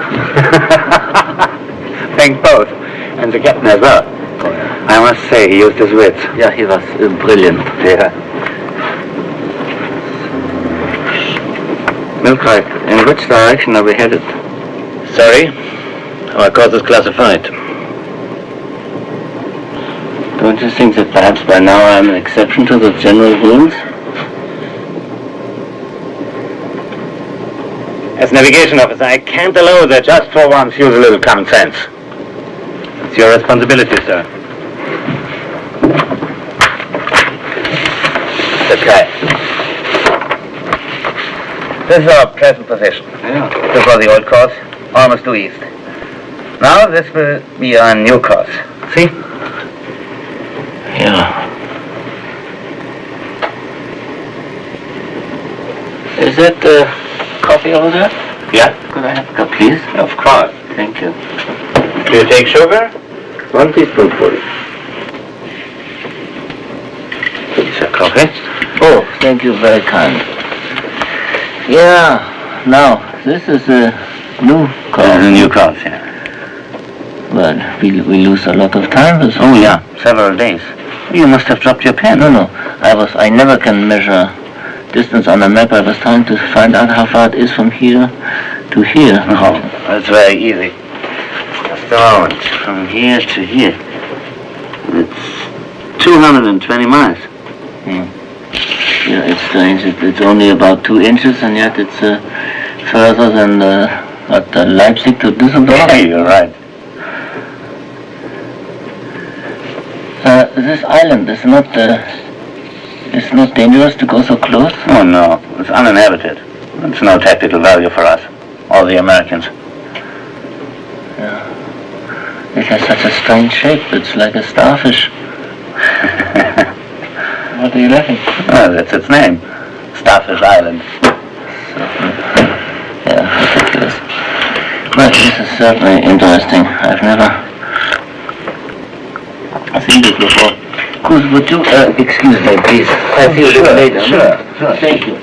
Thank both, and the captain as well. I must say, he used his wits. Yeah, he was brilliant. Yeah. Milkright, in which direction are we headed? Sorry? Our course is classified. Don't you think that perhaps by now I'm an exception to the general rules? As navigation officer, I can't allow that just for once. Use a little common sense. It's your responsibility, sir. Okay. This is our present position. Yeah. This was the old course, almost due east. Now this will be our new course. See? Yeah. Is that coffee over there? Yeah? Could I have a cup, please? Of course. Thank you. Do you take sugar? 1 teaspoonful. Sir, coffee? Oh, thank you, very kind. Yeah, now, this is a new course. A new course, yeah. But we lose a lot of time. Oh, yeah. Several days. You must have dropped your pen. No. I never can measure distance on a map. I was trying to find out how far it is from here to here. Oh, that's very easy. Just a moment. From here to here. It's 220 miles. Yeah, it's strange. It's only about 2 inches, and yet it's further than Leipzig to Düsseldorf. Yeah, you're right. This island is not. It's not dangerous to go so close. Oh, no. It's uninhabited. It's no tactical value for us. Or the Americans. Yeah. It has such a strange shape. It's like a starfish. What are you laughing? Well, that's its name. Starfish Island. Yeah, ridiculous. But this is certainly interesting. I've never I've seen this before. Would you, excuse me, please? I'll see you a little later. Sure. Thank you.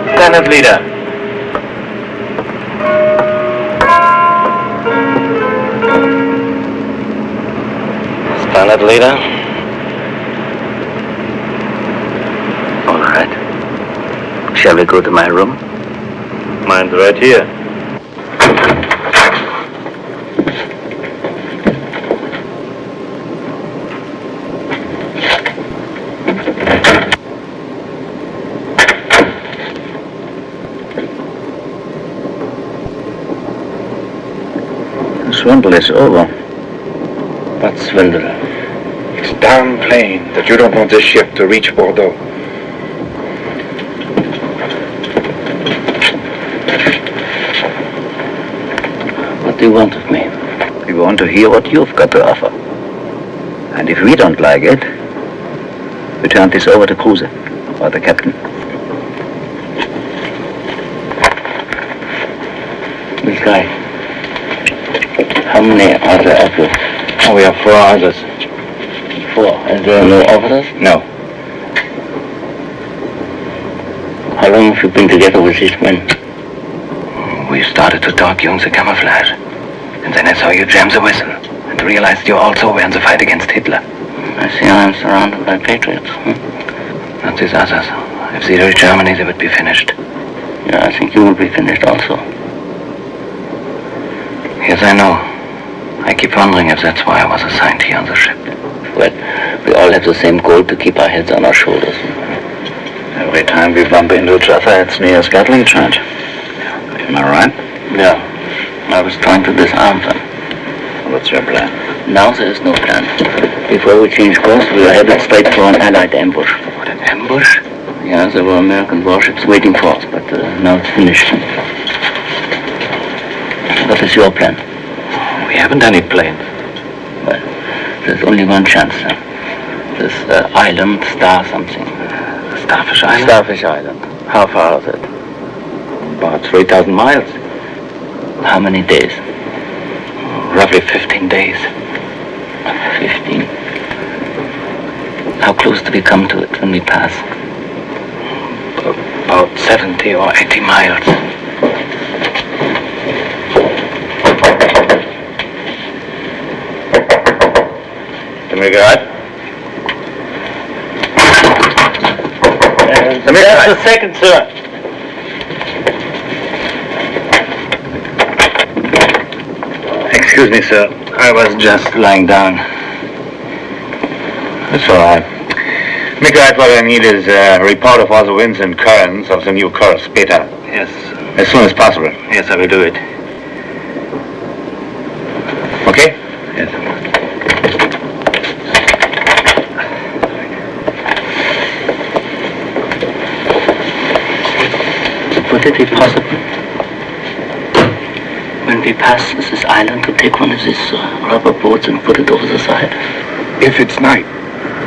Lieutenant Leader. Lieutenant Leader. All right. Shall we go to my room? Mine's right here. The swindle is over. What swindle? It's damn plain that you don't want this ship to reach Bordeaux. What do you want of me? We want to hear what you've got to offer. And if we don't like it, we turn this over to Kruse, or the captain. This guy. How many are there of you? Oh, we have 4 others. 4. And there are no officers? No. How long have you been together with these men? We started to talk using the camouflage. And then I saw you jam the whistle. And realized you also were in the fight against Hitler. I see I'm surrounded by patriots. Not these others. If they reach Germany, they would be finished. Yeah, I think you will be finished also. Yes, I know. I keep wondering if that's why I was assigned here on the ship. Well, we all have the same goal, to keep our heads on our shoulders. Every time we bump into each other, it's near a Gatling charge. Am I right? Yeah. I was trying to disarm them. What's your plan? Now there is no plan. Before we change course, we are headed straight for an Allied ambush. What, an ambush? Yeah, there were American warships waiting for us, but now it's finished. What is your plan? We haven't any planes. Well, there's only one chance. This island, Star something. Starfish Island? Starfish Island. How far is it? About 3,000 miles. How many days? Roughly 15 days. 15. How close do we come to it when we pass? About 70 or 80 miles. Emigrant? Just a second, sir. Excuse me, sir. I was just lying down. That's all right. Mikrat, what I need is a report of all the winds and currents of the new course, Peter. Yes. As soon as possible. Yes, I will do it. Okay? Yes. Would it be possible, when we pass this island, to take one of these rubber boats and put it over the side? If it's night.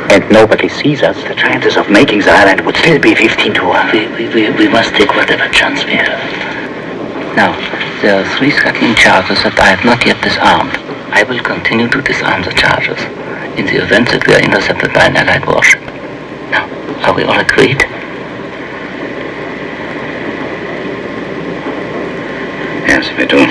And nobody sees us, the chances of making the island would still be 15 to 1. We must take whatever chance we have. Now, there are 3 Gatling charges that I have not yet disarmed. I will continue to disarm the charges in the event that we are intercepted by an Allied warship. Now, are we all agreed? Yes, we do.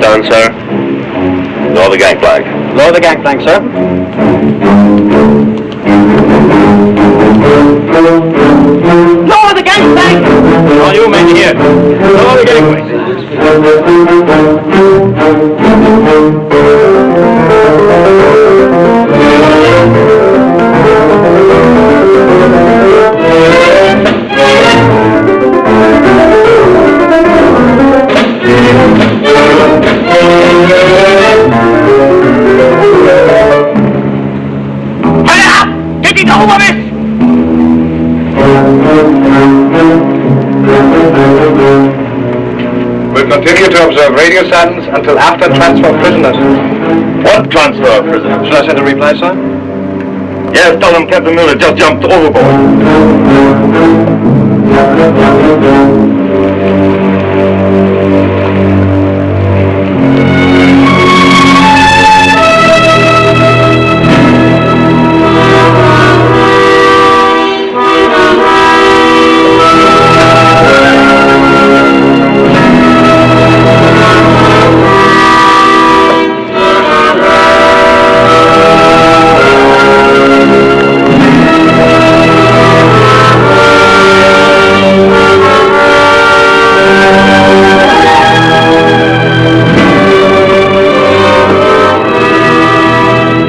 on, sir. Lower the gangplank. Lower the gangplank, sir. Lower the gangplank! All you men here, lower the gangway. Hurry up! Get it over with! We'll continue to observe radio silence until after transfer of prisoners. What transfer of prisoners? Should I send a reply, sir? Yes, tell them Captain Miller just jumped overboard.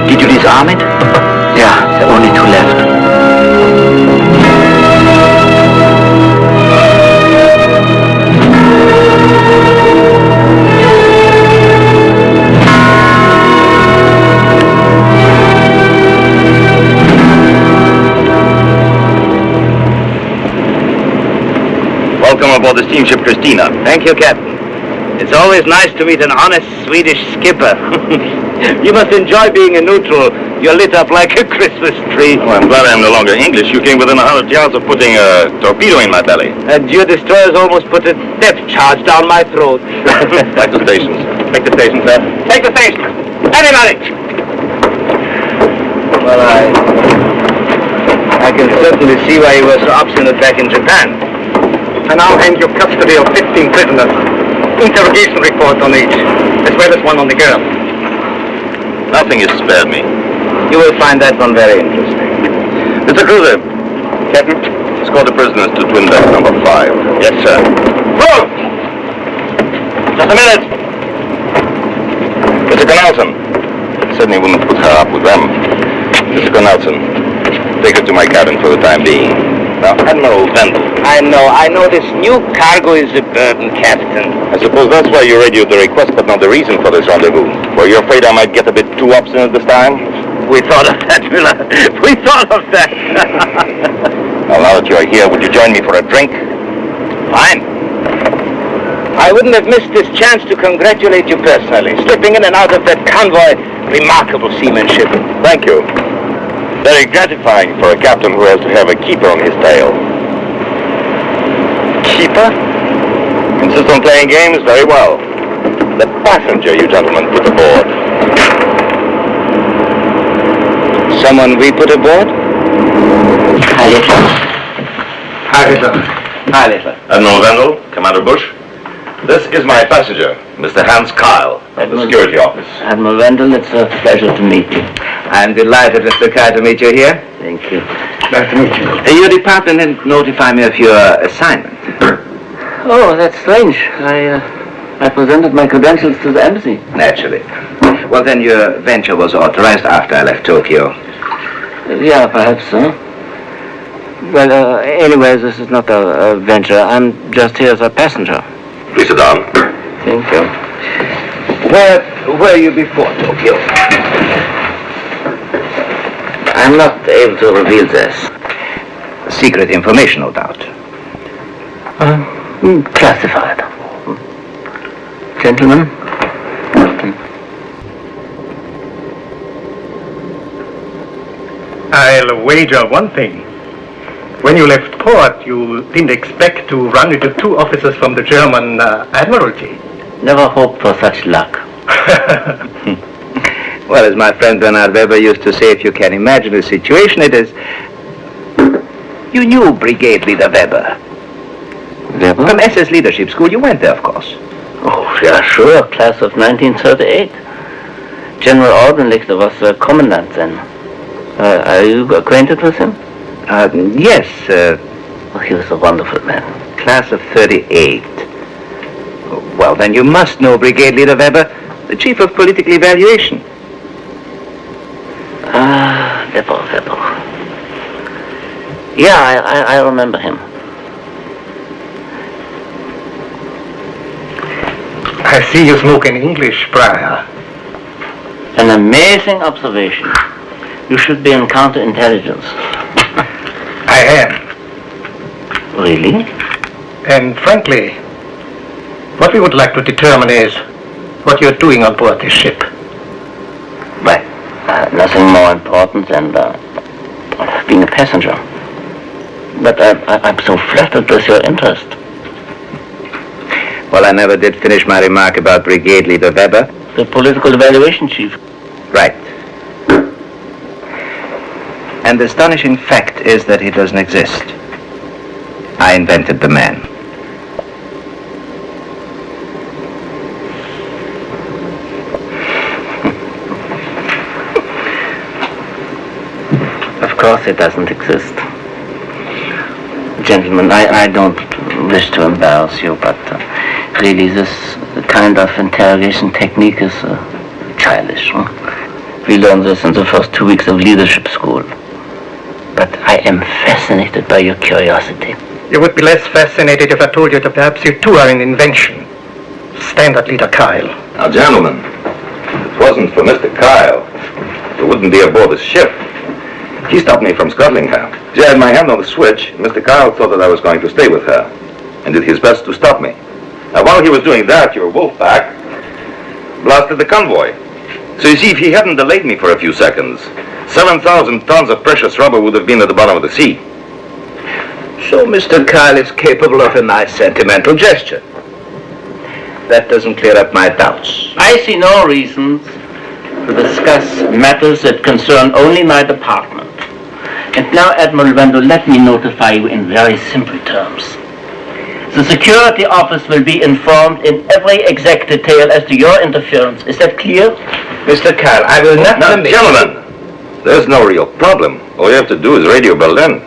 Did you disarm it? Yeah, there are only two left. Welcome aboard the steamship Christina. Thank you, Captain. It's always nice to meet an honest Swedish skipper. You must enjoy being a neutral. You're lit up like a Christmas tree. Well, I'm glad I'm no longer English. You came within 100 yards of putting a torpedo in my belly. And your destroyers almost put a depth charge down my throat. Back to stations. Take the station, sir. Take the station. Everybody! Well, I can certainly see why you were so obstinate back in Japan. I now hand you custody of 15 prisoners. Interrogation report on each, as well as one on the girl. Nothing is spared me. You will find that one very interesting. Mr. Cruiser. Captain. Escort the prisoners to twin deck number 5. Yes, sir. Move! Just a minute. Mr. Cornelson. Certainly wouldn't put her up with them. Mr. Cornelson, take her to my cabin for the time being. Now, Admiral Vendel. I know this new cargo is a burden, Captain. I suppose that's why you radioed the request, but not the reason for this rendezvous. Were you afraid I might get a bit too obstinate this time? We thought of that, Miller. We thought of that. Well, now that you're here, would you join me for a drink? Fine. I wouldn't have missed this chance to congratulate you personally. Slipping in and out of that convoy, remarkable seamanship. Thank you. Very gratifying for a captain who has to have a keeper on his tail. Keeper? Insist on playing games? Very well. The passenger you gentlemen put aboard. Someone we put aboard? Hi, sir. Admiral Vendel, Commander Bush. This is my passenger, Mr. Hans Kyle, of the security office. Admiral Vendel, it's a pleasure to meet you. I'm delighted, Mr. Kyle, to meet you here. Thank you. Nice to meet you. Your department didn't notify me of your assignment. Oh, that's strange. I presented my credentials to the embassy. Naturally. Well, then your venture was authorized after I left Tokyo. Yeah, perhaps so. Well, anyways, this is not a venture. I'm just here as a passenger. Please sit down. Thank you. Where were you before Tokyo? I'm not able to reveal this. Secret information, no doubt. Classified. Gentlemen. I'll wager one thing. When you left port, you didn't expect to run into two officers from the German Admiralty. Never hoped for such luck. Well, as my friend Bernard Weber used to say, if you can imagine a situation, it is... You knew Brigade Leader Weber. Weber? From SS Leadership School, you went there, of course. Oh, yeah, sure. Class of 1938. General Audenrichter was the commandant then. Are you acquainted with him? Yes, Oh, he was a wonderful man. class of 38. Well, then you must know Brigade Leader Weber, the chief of political evaluation. Weber. Yeah, I remember him. I see you smoke in English, Briar. An amazing observation. You should be in counterintelligence. I am. Really? And frankly, what we would like to determine is what you're doing on board this ship. Right. Nothing more important than being a passenger. But I'm so flattered with your interest. Well, I never did finish my remark about Brigade Leader Weber. The political evaluation chief. Right. And the astonishing fact is that he doesn't exist. I invented the man. Of course it doesn't exist. Gentlemen, I don't wish to embarrass you, but really this kind of interrogation technique is childish. Huh? We learned this in the first 2 weeks of leadership school. But I am fascinated by your curiosity. You would be less fascinated if I told you that perhaps you too are an invention. Standard Leader Kyle. Now, gentlemen, if it wasn't for Mr. Kyle, you wouldn't be aboard the ship. He stopped me from scuttling her. She had my hand on the switch. Mr. Kyle thought that I was going to stay with her and did his best to stop me. Now, while he was doing that, your Wolfpack blasted the convoy. So you see, if he hadn't delayed me for a few seconds, 7,000 tons of precious rubber would have been at the bottom of the sea. So Mr. Kyle is capable of a nice sentimental gesture. That doesn't clear up my doubts. I see no reasons to discuss matters that concern only my department. And now, Admiral Wendell, let me notify you in very simple terms. The security office will be informed in every exact detail as to your interference. Is that clear? Mr. Kyle, I will not Now, permit... gentlemen, there's no real problem. All you have to do is radio Berlin.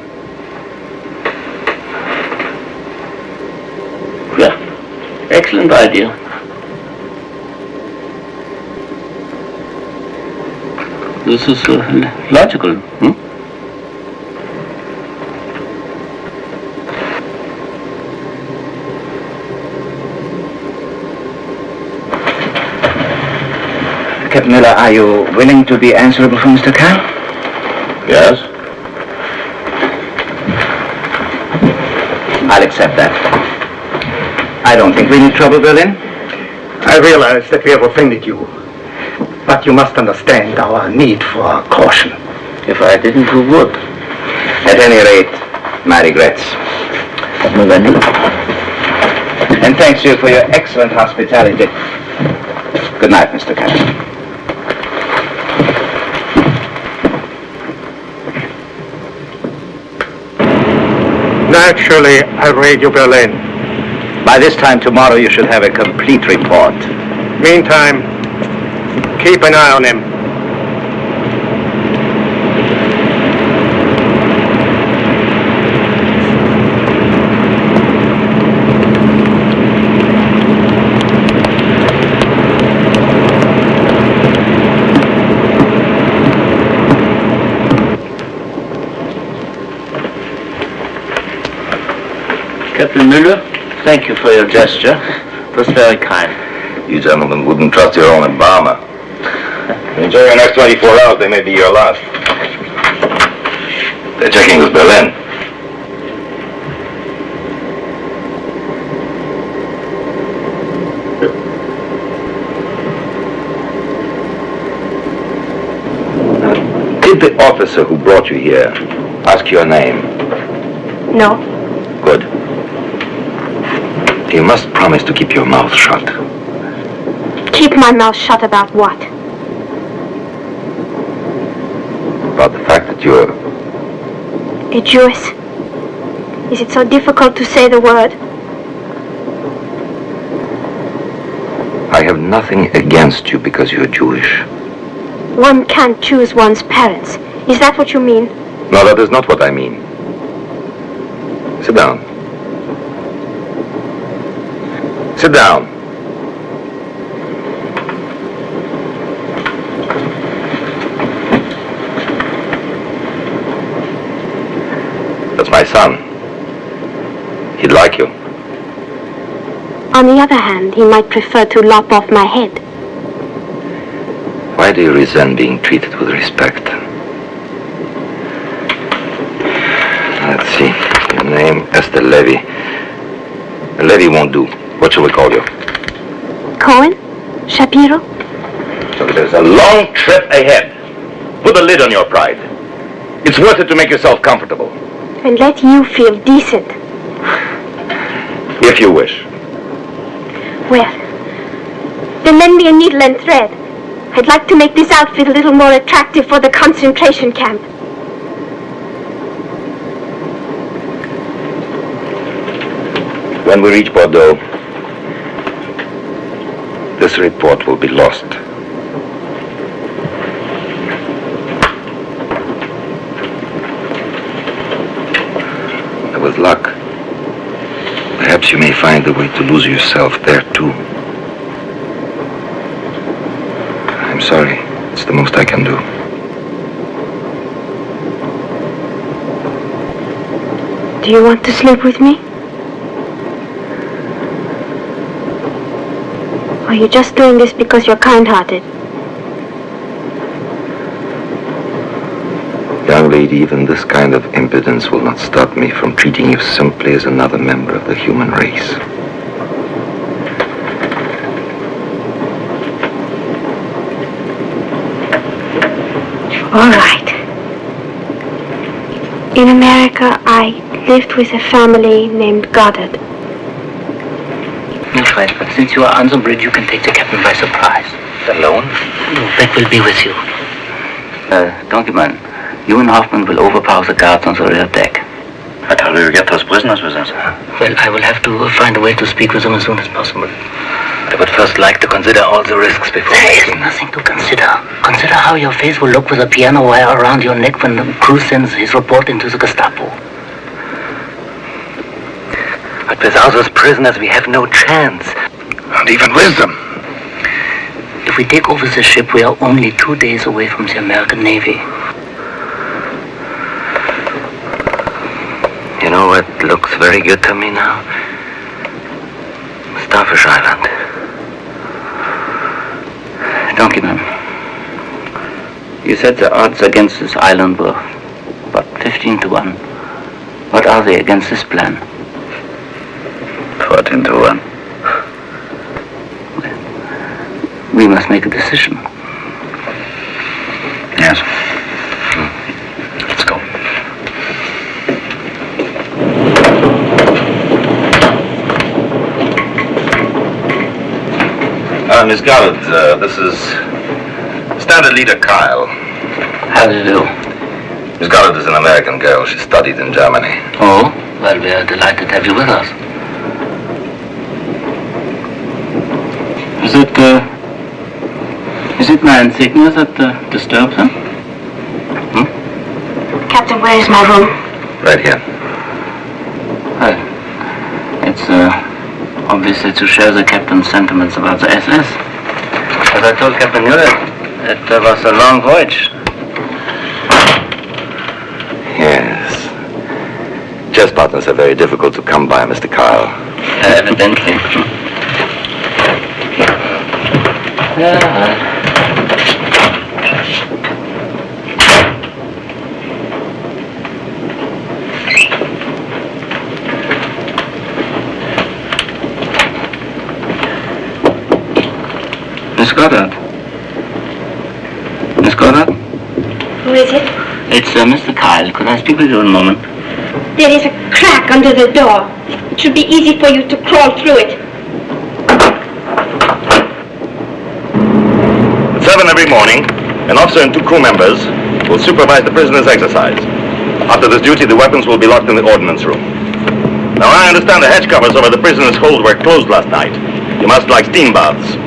Yeah, excellent idea. This is logical. Captain Miller, are you willing to be answerable for Mr. Kyle? Yes? I'll accept that. I don't think we need trouble, Berlin. I realize that we have offended you, but you must understand our need for caution. If I didn't, who would? At any rate, my regrets. Admiral Wendell. And thanks to you for your excellent hospitality. Good night, Mr. Kyle. Naturally, I'll radio Berlin. By this time tomorrow, you should have a complete report. Meantime, keep an eye on him. Captain Müller, thank you for your gesture. It was very kind. You gentlemen wouldn't trust your own embalmer. Enjoy your next 24 hours. They may be your last. They're checking with Berlin. Did the officer who brought you here ask your name? No. Good. You must promise to keep your mouth shut. Keep my mouth shut about what? About the fact that you're... A Jewess. Is it so difficult to say the word? I have nothing against you because you're Jewish. One can't choose one's parents. Is that what you mean? No, that is not what I mean. Sit down. Sit down. That's my son. He'd like you. On the other hand, he might prefer to lop off my head. Why do you resent being treated with respect? Let's see. Your name, Esther Levy. Levy won't do. What shall we call you? Cohen? Shapiro? So there's a long trip ahead. Put a lid on your pride. It's worth it to make yourself comfortable. And let you feel decent. If you wish. Well, then lend me a needle and thread. I'd like to make this outfit a little more attractive for the concentration camp. When we reach Bordeaux, this report will be lost. With luck, perhaps you may find a way to lose yourself there too. I'm sorry. It's the most I can do. Do you want to sleep with me? Or are you just doing this because you're kind-hearted? Young lady, even this kind of impudence will not stop me from treating you simply as another member of the human race. All right. In America, I lived with a family named Goddard. That's right, but since you are on the bridge, you can take the captain by surprise. Alone? Beck will be with you. Donkeyman, you and Hoffman will overpower the guards on the rear deck. But how do you get those prisoners with us? Well, I will have to find a way to speak with them as soon as possible. I would first like to consider all the risks before There is nothing to consider. Consider how your face will look with a piano wire around your neck when the crew sends his report into the Gestapo. But without those prisoners, we have no chance. Not even with them. If we take over the ship, we are only 2 days away from the American Navy. You know what looks very good to me now? Starfish Island. Donkeyman, you said the odds against this island were about 15 to 1. What are they against this plan? 14 to 1. We must make a decision. Yes. Let's go. Miss Goddard, this is Standard Leader Kyle. How do you do? Miss Goddard is an American girl. She studied in Germany. Oh, well, we are delighted to have you with us. Is it my insignia that disturbs him? Captain, where is my room? Right here. Well, it's obviously to share the captain's sentiments about the SS. As I told Captain Mueller, it was a long voyage. Yes. Chess partners are very difficult to come by, Mr. Kyle. Evidently. Yeah. Miss Goddard. Miss Goddard? Who is it? It's Mr. Kyle. Could I speak with you in a moment? There is a crack under the door. It should be easy for you to crawl through it. At 7 every morning, an officer and 2 crew members will supervise the prisoners' exercise. After this duty, the weapons will be locked in the ordnance room. Now, I understand the hatch covers over the prisoners' hold were closed last night. You must like steam baths.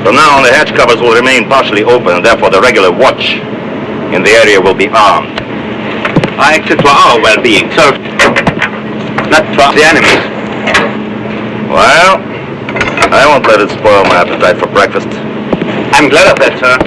From now on, the hatch covers will remain partially open, and therefore the regular watch in the area will be armed. I acted for our well-being, sir. Not for the enemies. Well, I won't let it spoil my appetite for breakfast. I'm glad of that, sir.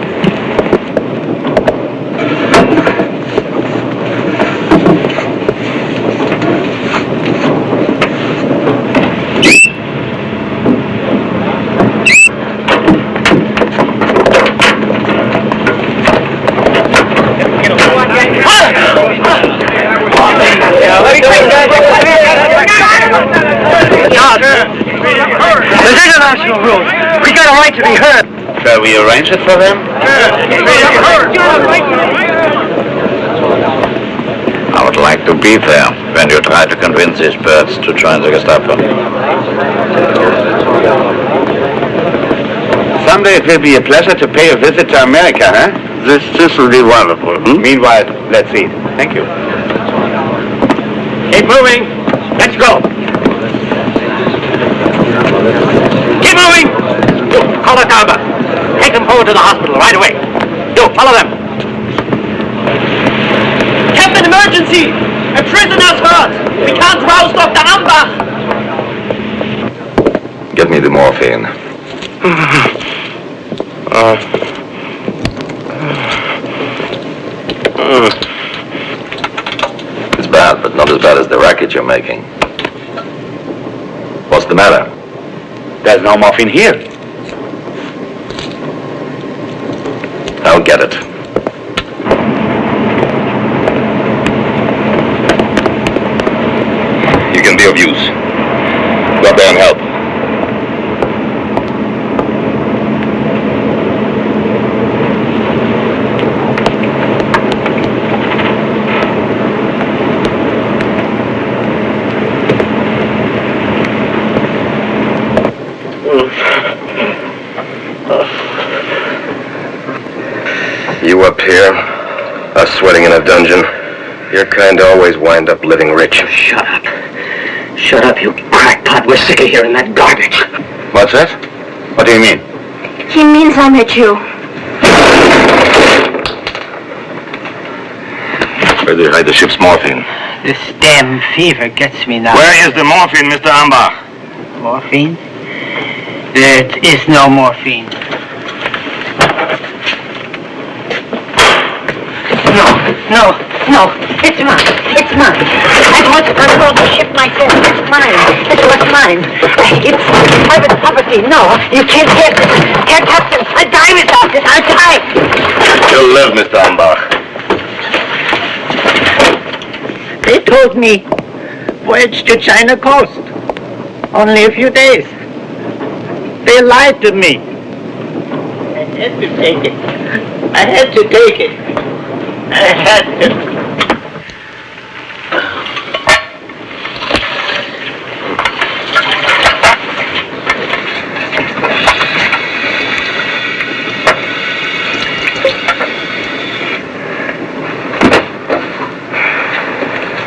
There's international rules. We got a right to be heard. Shall we arrange it for them? I would like to be there when you try to convince these birds to join the Gestapo. Someday it will be a pleasure to pay a visit to America, huh? This will be wonderful. Meanwhile, let's eat. Thank you. Keep moving. Let's go. Keep moving. Call it Albert. Take them forward to the hospital right away. You, follow them. Captain, emergency! A prisoner's hurt. We can't rouse Dr. Ambach. Get me the morphine. It's bad, but not as bad as the racket you're making. What's the matter? There's no morphine here. I'll get it. You can be of use. Go up there and help. You up here, us sweating in a dungeon. Your kind always wind up living rich. Shut up. Shut up, you crackpot. We're sick of hearing that garbage. What's that? What do you mean? He means I'm a Jew. Where do you hide the ship's morphine? This damn fever gets me now. Where is the morphine, Mr. Ambach? Morphine? There is no morphine. No, it's mine. It's mine. I want to control the ship myself. It's mine. It was mine. It's private property. No, you can't get it. Herr Captain, I'll die without it. I'll die. You'll live, Mr. Ambach. They told me voyage to China coast. Only a few days. They lied to me. I had to take it. I had to take it. I had to.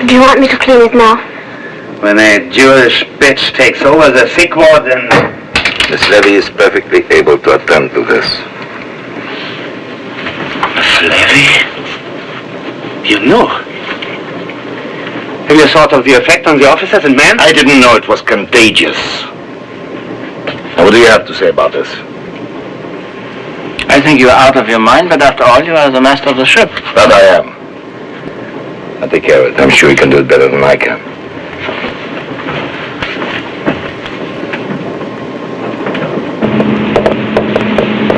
Do you want me to clean it now? When a Jewish bitch takes over the sick ward, then... Miss Levy is perfectly able to attend to this. Miss Levy? You know? Have you thought of the effect on the officers and men? I didn't know it was contagious. Now, what do you have to say about this? I think you're out of your mind, but after all, you are the master of the ship. That I am. I'll take care of it. I'm sure you can do it better than I can.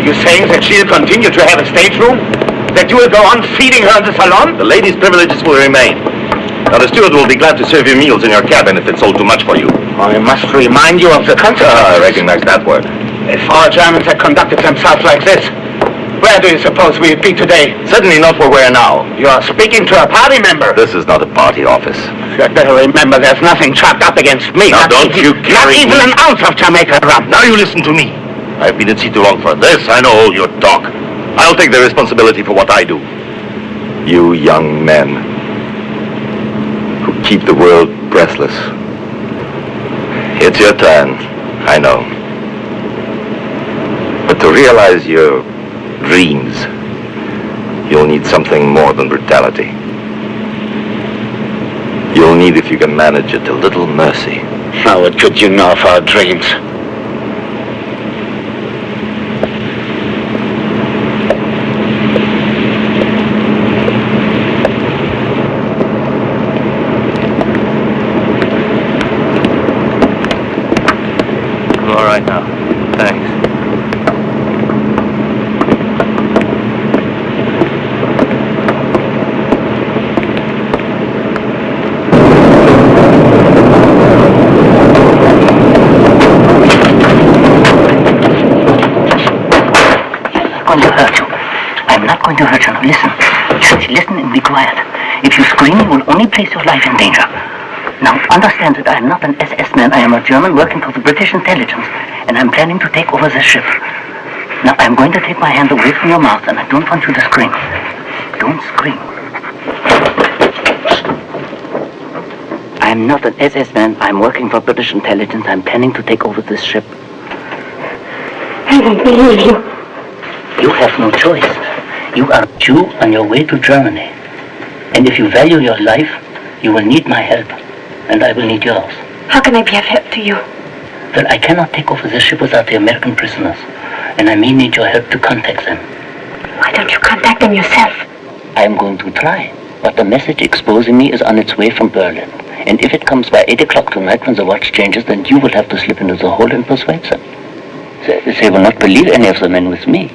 You're saying that she'll continue to have a stateroom? That you will go on feeding her in the salon? The ladies' privileges will remain. Now, the steward will be glad to serve you meals in your cabin if it's all too much for you. I must remind you of the consequences. I recognize that word. If our Germans had conducted themselves like this, where do you suppose we'd be today? Certainly not where we're now. You are speaking to a party member. This is not a party office. You'd better remember there's nothing chalked up against me. Now, Not don't you Not carry even me. an ounce of Jamaica rum. Now you listen to me. I've been at sea too long for this. I know all your talk. I'll take the responsibility for what I do. You young men who keep the world breathless. It's your turn, I know. But But to realize your dreams, you'll need something more than brutality. You'll need, if you can manage it, a little mercy. Now, what could you know of our dreams? I'm all right now. Thanks. I'm not going to hurt you. Now listen. Just listen and be quiet. If you scream, you will only place your life in danger. Now understand that I am not an SS man. I am a German working for the British intelligence, and I'm planning to take over this ship. Now I'm going to take my hand away from your mouth, and I don't want you to scream. Don't scream. I'm not an SS man. I'm working for British intelligence. I'm planning to take over this ship. I don't believe you. You have no choice. You are a Jew on your way to Germany. And if you value your life, you will need my help. And I will need yours. How can I be of help to you? Well, I cannot take over this ship without the American prisoners. And I may need your help to contact them. Why don't you contact them yourself? I am going to try. But the message exposing me is on its way from Berlin. And if it comes by 8 o'clock tonight when the watch changes, then you will have to slip into the hole and persuade them. They will not believe any of the men with me.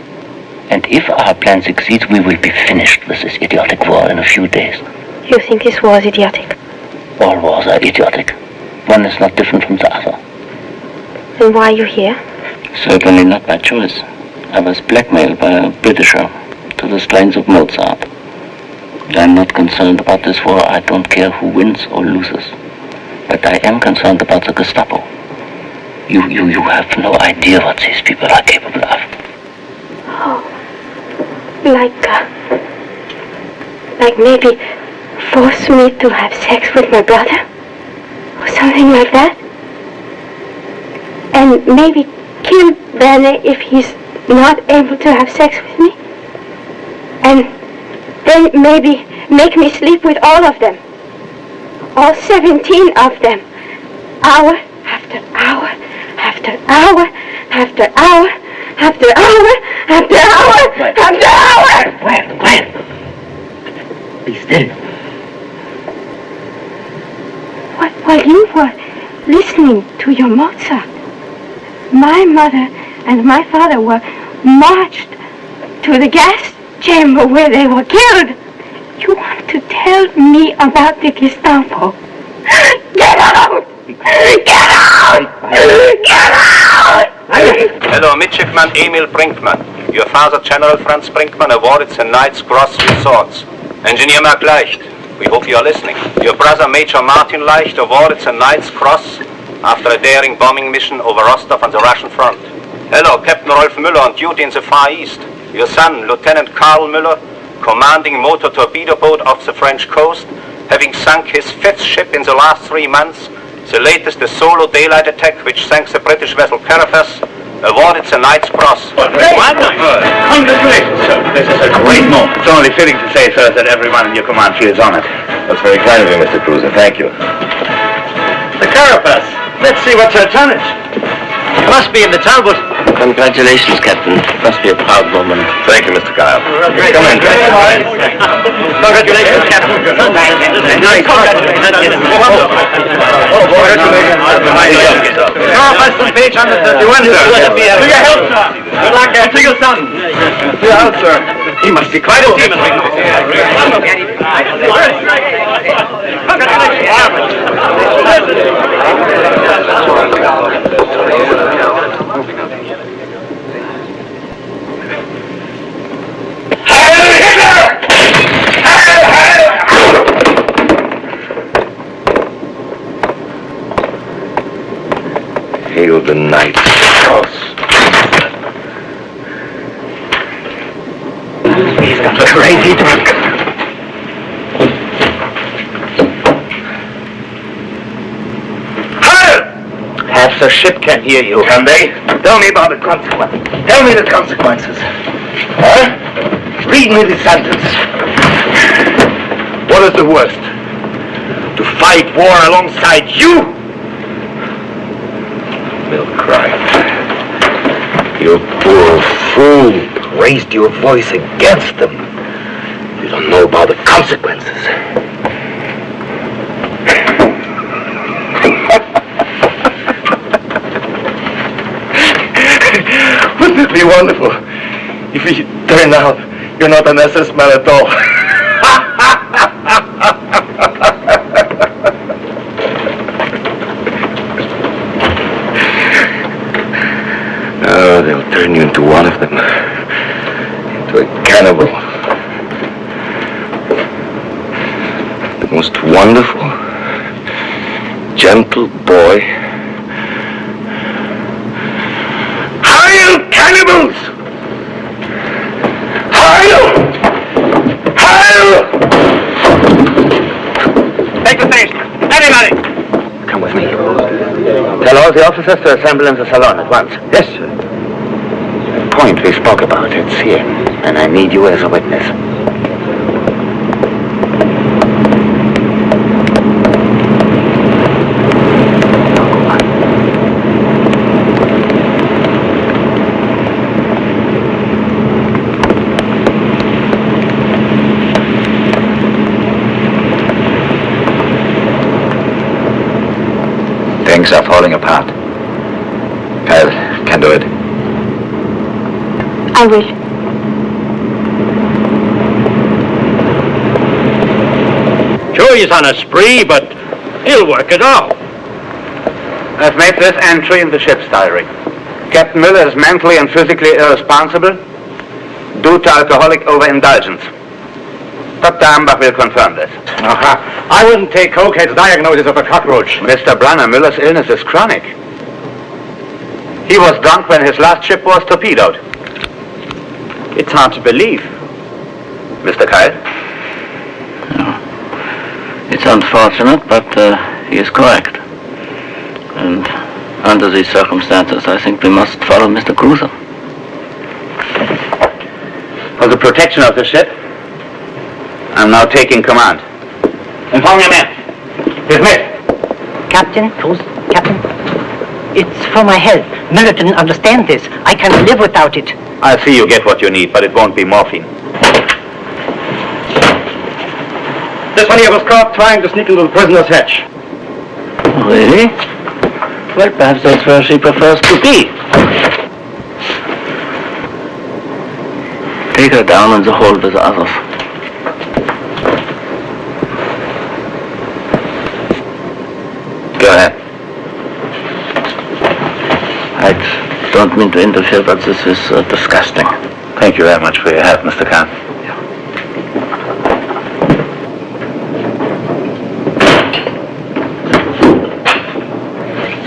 And if our plan succeeds, we will be finished with this idiotic war in a few days. You think this war is idiotic? All wars are idiotic. One is not different from the other. Then why are you here? Certainly not by choice. I was blackmailed by a Britisher to the strains of Mozart. I'm not concerned about this war. I don't care who wins or loses. But I am concerned about the Gestapo. You have no idea what these people are capable of. Oh, like maybe force me to have sex with my brother? Or something like that? And maybe kill Werner if he's not able to have sex with me? And then maybe make me sleep with all of them. All 17 of them. Hour after hour after hour after hour after hour after hour after hour. Quiet. Be still. While you were listening to your Mozart, my mother and my father were marched to the gas chamber where they were killed. You want to tell me about the Gestapo? Get out! Get out! Get out! Hello, Midshipman Emil Brinkmann. Your father, General Franz Brinkmann, awarded the Knight's Cross with swords. Engineer Mark Leicht, we hope you are listening. Your brother, Major Martin Leicht, awarded the Knight's Cross after a daring bombing mission over Rostov on the Russian front. Hello, Captain Rolf Müller on duty in the Far East. Your son, Lieutenant Karl Müller, commanding motor torpedo boat off the French coast, having sunk his 5th ship in the last 3 months, the latest the solo daylight attack which sank the British vessel Carafas, awarded the Knight's Cross. Wonderful! Congratulations, sir. This is a great moment. It's only fitting to say, sir, that everyone in your command feels honored. That's very kind of you, Mr. Cruiser. Thank you. The Carapace. Let's see what's her tonnage. It must be in the Talbot. Congratulations, Captain. Must be a proud moment. Thank you, Mr. Kyle. Come in. Congratulations, Captain. Carapace and Page on the 31, sir. To your help, sir. Good luck, to your son. To your help, sir. He must be quite a seaman. Hail the Knight's Cross. He's got crazy drunk. Have The ship can hear you. Can they? Tell me about the consequences. Tell me the consequences. Huh? Read me the sentence. What is the worst? To fight war alongside you? They'll cry. You poor fool raised your voice against them. You don't know about the consequences. Wouldn't it be wonderful if we turn out you're not an SS man at all? Oh, they'll turn you into one of them. Into a cannibal. The most wonderful, gentle boy. Heil, cannibals! Heil! Heil! Take the station. Anybody! Come with me. Tell all the officers to assemble in the salon at once. Yes, sir. The point we spoke about, it's here. And I need you as a witness. Things are falling apart. Kyle can do it. I will. Sure, he's on a spree, but he'll work it out. I've made this entry in the ship's diary. Captain Miller is mentally and physically irresponsible due to alcoholic overindulgence. Dr. Ambach will confirm this. I wouldn't take Cokehead's diagnosis of a cockroach. Mr. Brunner, Miller's illness is chronic. He was drunk when his last ship was torpedoed. It's hard to believe. Mr. Kyle? It's unfortunate, but he is correct. And under these circumstances, I think we must follow Mr. Cruiser. For the protection of the ship, I'm now taking command. Inform your men. Dismissed. Captain, Captain, it's for my health. Miller didn't understand this. I can't live without it. I'll see you get what you need, but it won't be morphine. This one here was caught trying to sneak into the prisoner's hatch. Really? Well, perhaps that's where she prefers to be. Take her down in the hold with the others. Go ahead. I don't mean to interfere, but this is disgusting. Thank you very much for your help, Mr. Khan.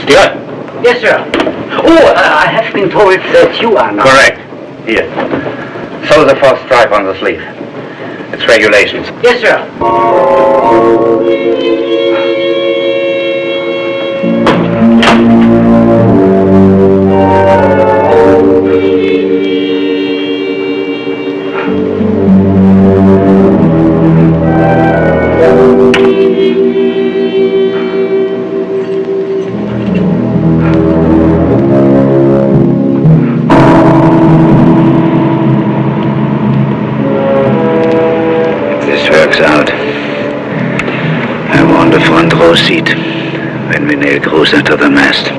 Stewart? Yes, sir. Oh, I have been told that you are now. Correct. Here. So the fourth stripe on the sleeve. It's regulations. Yes, sir. Out. I want a front row seat when we nail Cruiser to the mast.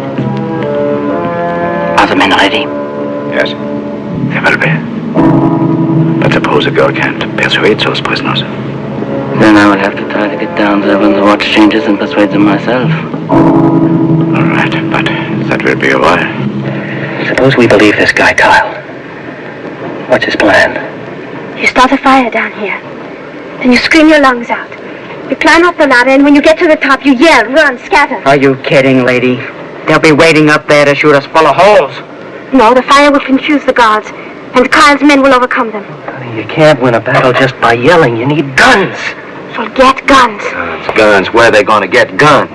Are the men ready? Yes, they will be. But suppose a girl can't persuade those prisoners. Then I will have to try to get down there when the watch changes and persuade them myself. All right, but that will be a while. Suppose we believe this guy, Kyle. What's his plan? You start a fire down here. Then you scream your lungs out. You climb up the ladder, and when you get to the top, you yell, run, scatter. Are you kidding, lady? They'll be waiting up there to shoot us full of holes. No, the fire will confuse the guards, and Kyle's men will overcome them. Honey, you can't win a battle just by yelling. You need guns. We'll get guns. Guns. Where are they going to get guns?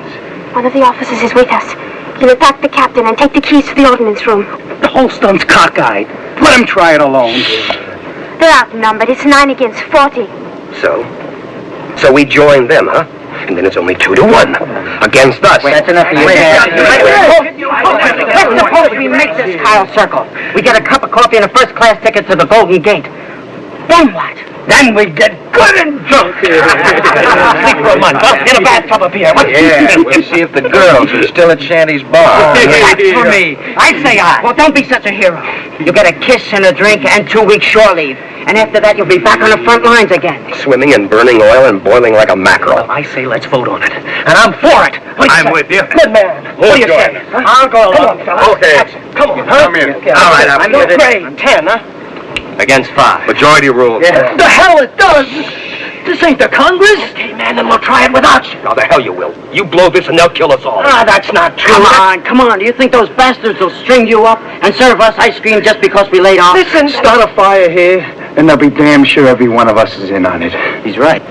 One of the officers is with us. He'll attack the captain and take the keys to the ordnance room. Holston's cockeyed. Let him try it alone. They're outnumbered. It's 9 against 40. So we join them, huh? And then it's only 2-1 against us. That's enough for you. Let's suppose we make this Kyle circle. We get a cup of coffee and a first-class ticket to the Golden Gate. Then what? Then we get good and drunk. Sleep for a month, huh? In a bathtub of beer. Yeah, we'll see if the girls are still at Shanty's bar. That's for me. I say aye. Well, don't be such a hero. You get a kiss and a drink and 2 weeks shore leave. And after that, you'll be back on the front lines again. Swimming and burning oil and boiling like a mackerel. Well, I say let's vote on it. And I'm for it. I'm with you. Good man. What do you say? Huh? I'll go along. Okay. Come on, huh? Come in. All right, I'm no afraid. 10, huh? Against 5. Majority rule. Yeah. The hell it does! This ain't the Congress! Okay, man, then we'll try it without you. Now, the hell you will. You blow this and they'll kill us all. Ah, that's not true. Come on. Do you think those bastards will string you up and serve us ice cream just because we laid off? Listen, start a fire here, and they'll be damn sure every one of us is in on it. He's right.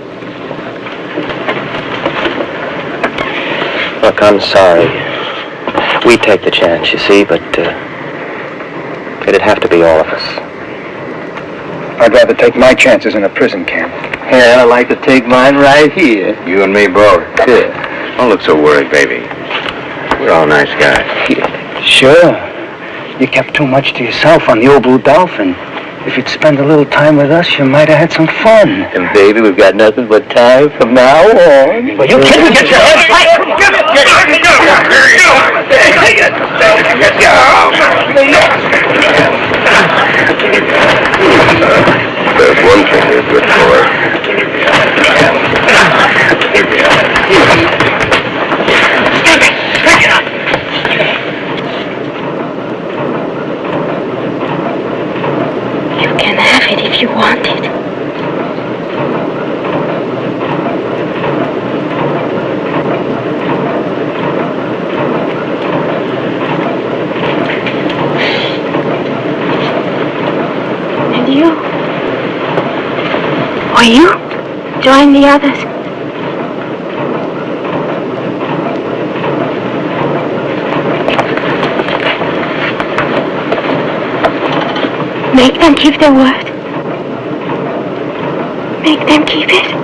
Look, I'm sorry. We take the chance, you see, but it'd have to be all of us. I'd rather take my chances in a prison camp. Yeah, I'd like to take mine right here. You and me both. Yeah. Don't look so worried, baby. We're all nice guys. Sure. You kept too much to yourself on the old Blue Dolphin. If you'd spend a little time with us, you might have had some fun. And baby, we've got nothing but time from now on. Well, you kidding? Get your head right. There's one thing you're good for. You can have it if you want it. And you? Or you? Join the others. Make them keep their word. Make them keep it.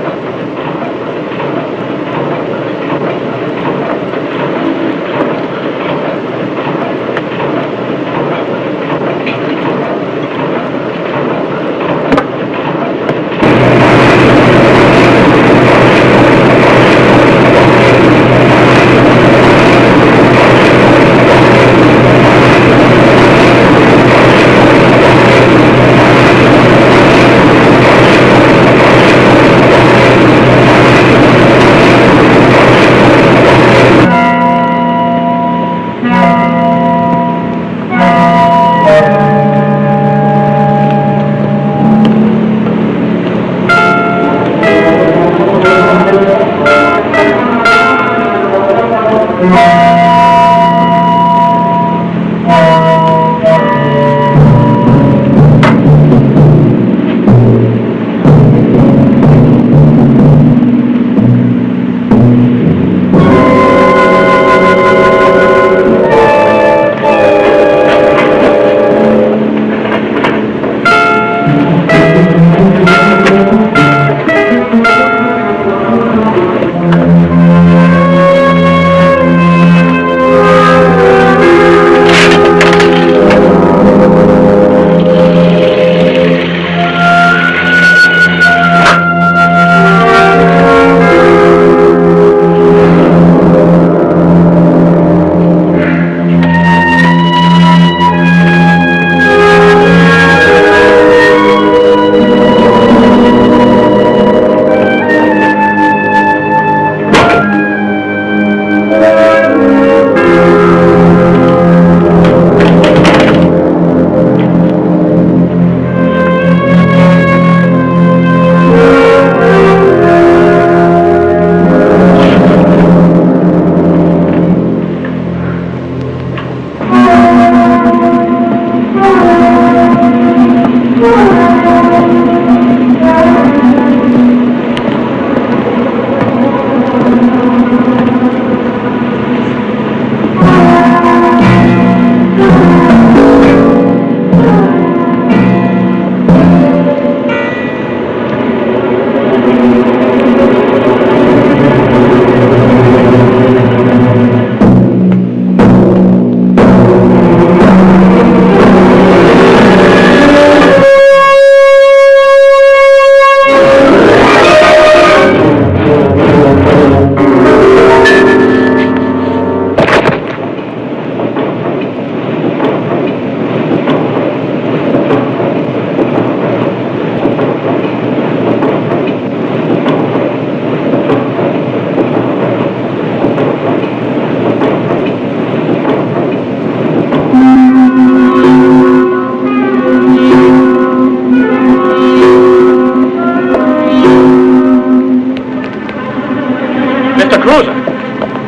cruiser.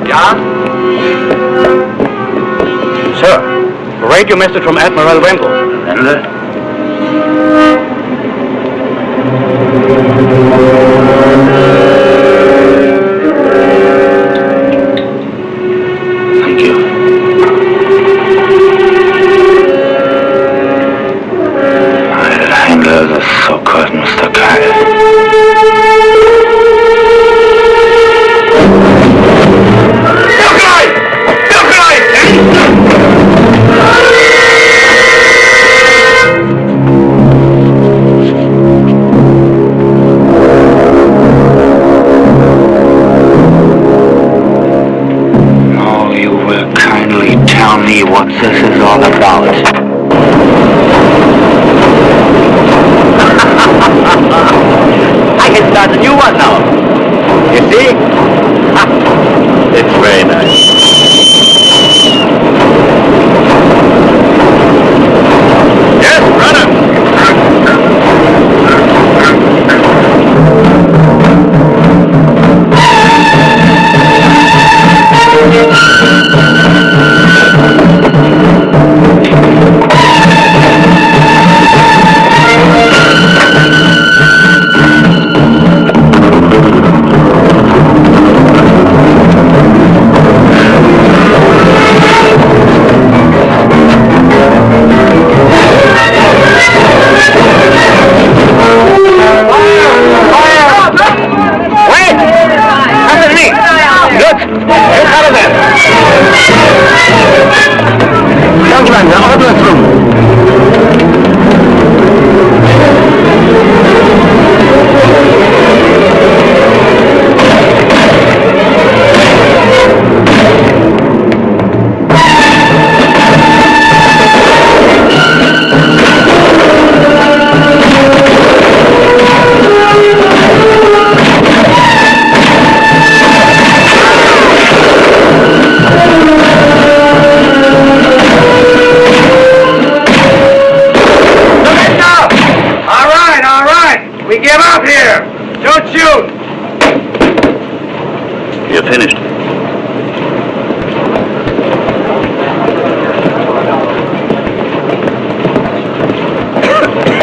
Yeah? Sir, a radio message from Admiral Wendell. Wendell? Thank you. The handler of the so-called Mr. Kyle. Now you will kindly tell me what this is all about. I can start a new one now. You see? It's very nice. Yes, We give up here! Don't shoot! You're finished.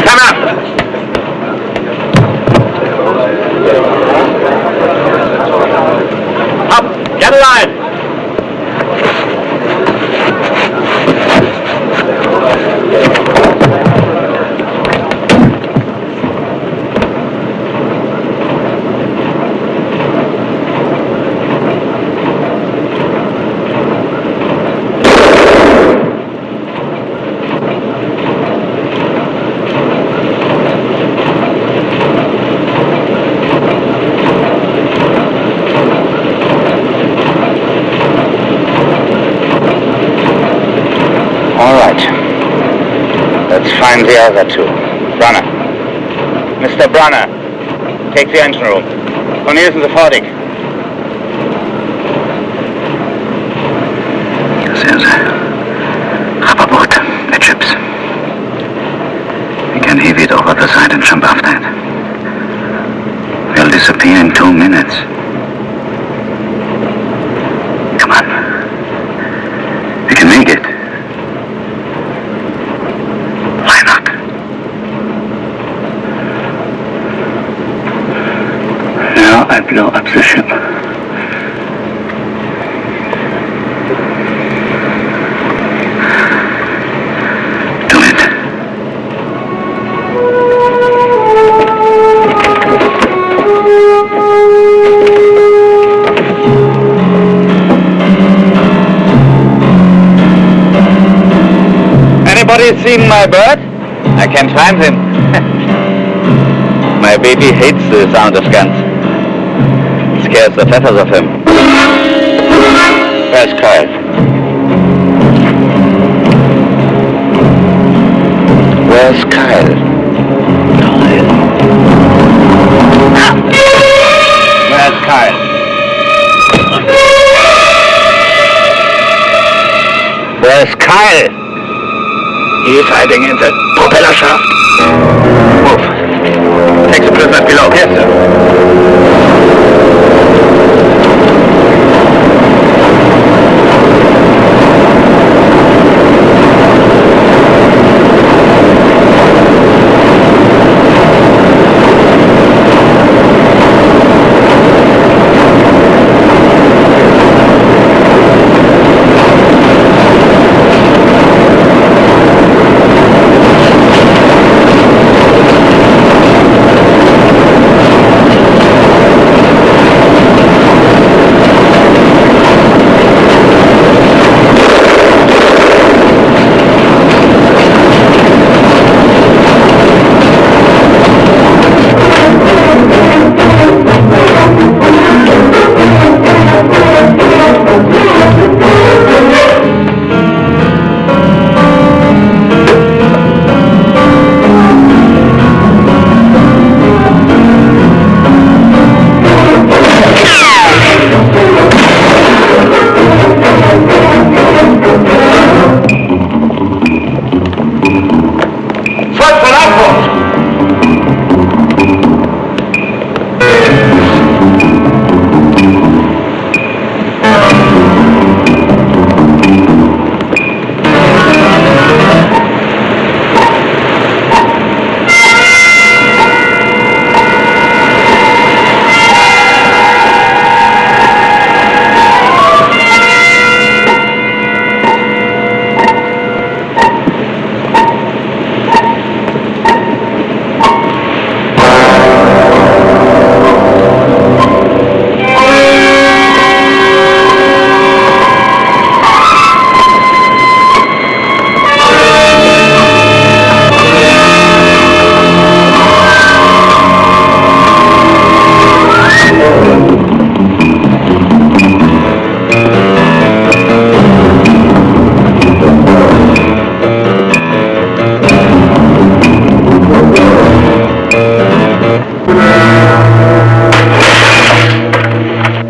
Come up! Up! Get a line! Let's find the other two. Brunner. Mr. Brunner, take the engine room. Cornelissen sofortig. Sehen Sie. Rapperboot, midships. We can heave it over the side and jump after it. We'll disappear in 2 minutes. Come on. We can make it. Why not? Now I blow up the ship. Do it. Anybody seen my bird? I can't find him. My baby hates the sound of guns. Scares the feathers of him. Where's Kyle? Where's Kyle? Where's Kyle? Where's Kyle? He's hiding in the propeller shaft. Move. Take the prisoner below. Yes, sir.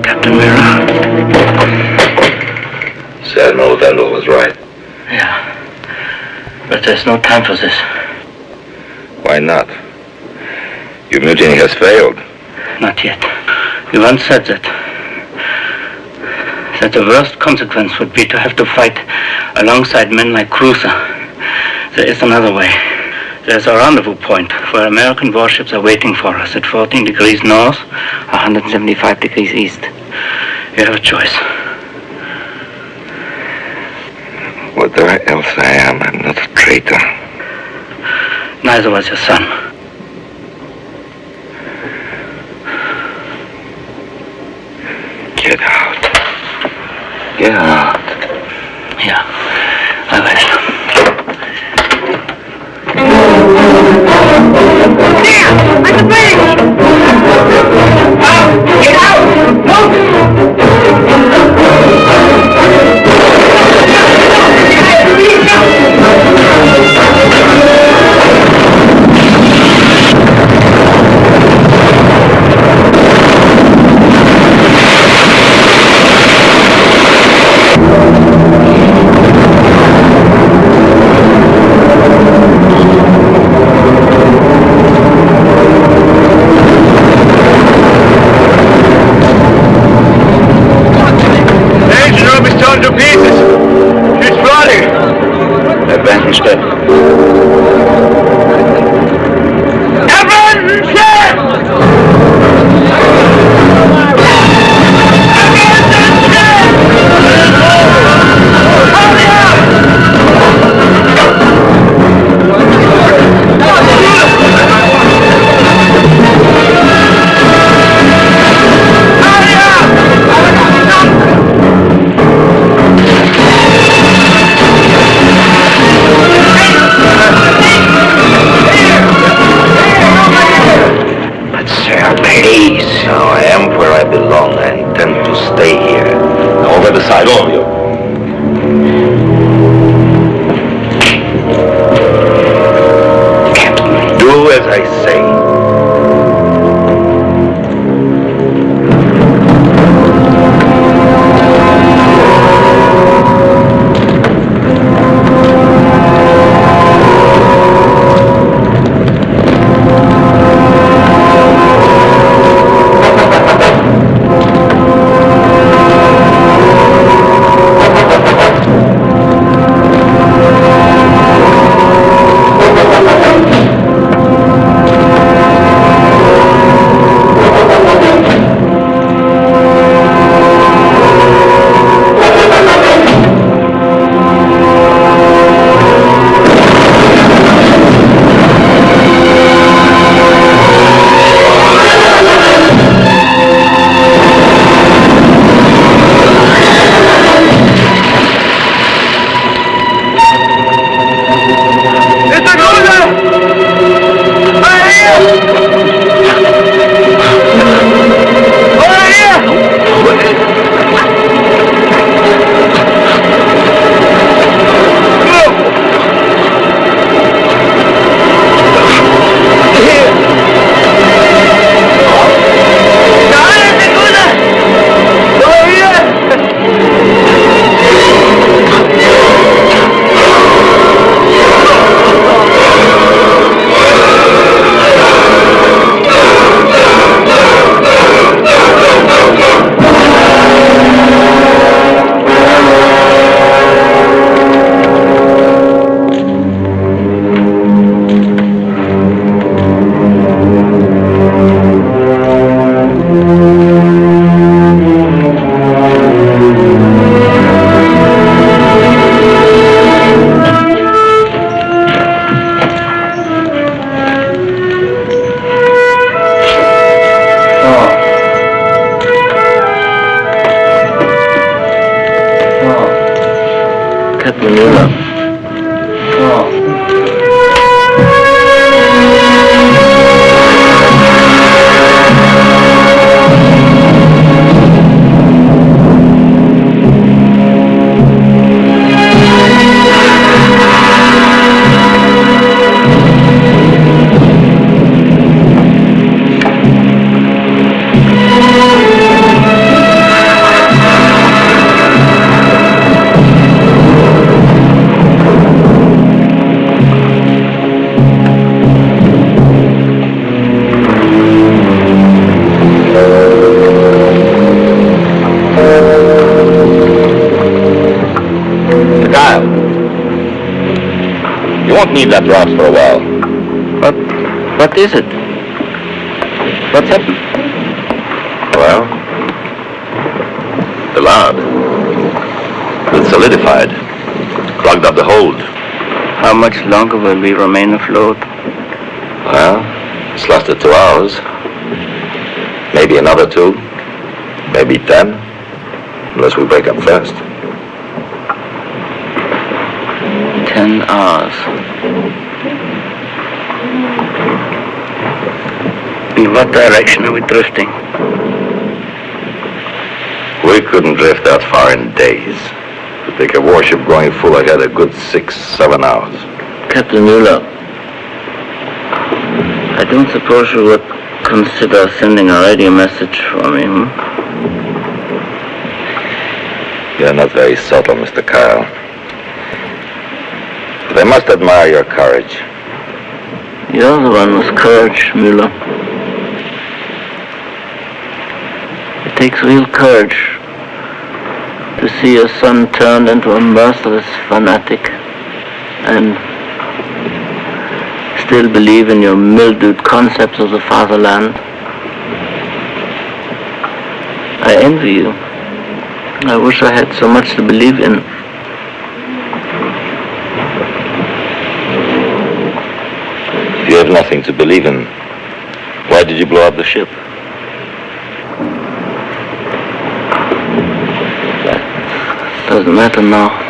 Captain Mira? Admiral Vandal was right. Yeah. But there's no time for this. Why not? Your mutiny has failed. Not yet. You once said that the worst consequence would be to have to fight alongside men like Cruiser. There is another way. There's a rendezvous point where American warships are waiting for us at 14 degrees north, 175 degrees east. You have a choice. Whatever else I am, I'm not a traitor. Neither was your son. Get out. Get out. Yeah, I will. There! On the bridge! Get out! Move! need that rafts for a while. What is it? What's happened? Well, the lard. It's solidified. Clogged up the hold. How much longer will we remain afloat? Well, it's lasted 2 hours. Maybe another 2. Maybe 10. Unless we break up first. 10 hours. In what direction are we drifting? We couldn't drift that far in days. To take a warship going full ahead a good 6-7 hours. Captain Mueller, I don't suppose you would consider sending a radio message for me, You're not very subtle, Mr. Kyle. But I must admire your courage. You're the one with courage, Mueller. It takes real courage to see your son turned into a merciless fanatic and still believe in your mildewed concepts of the fatherland. I envy you. I wish I had so much to believe in. If you have nothing to believe in, why did you blow up the ship? Doesn't matter now.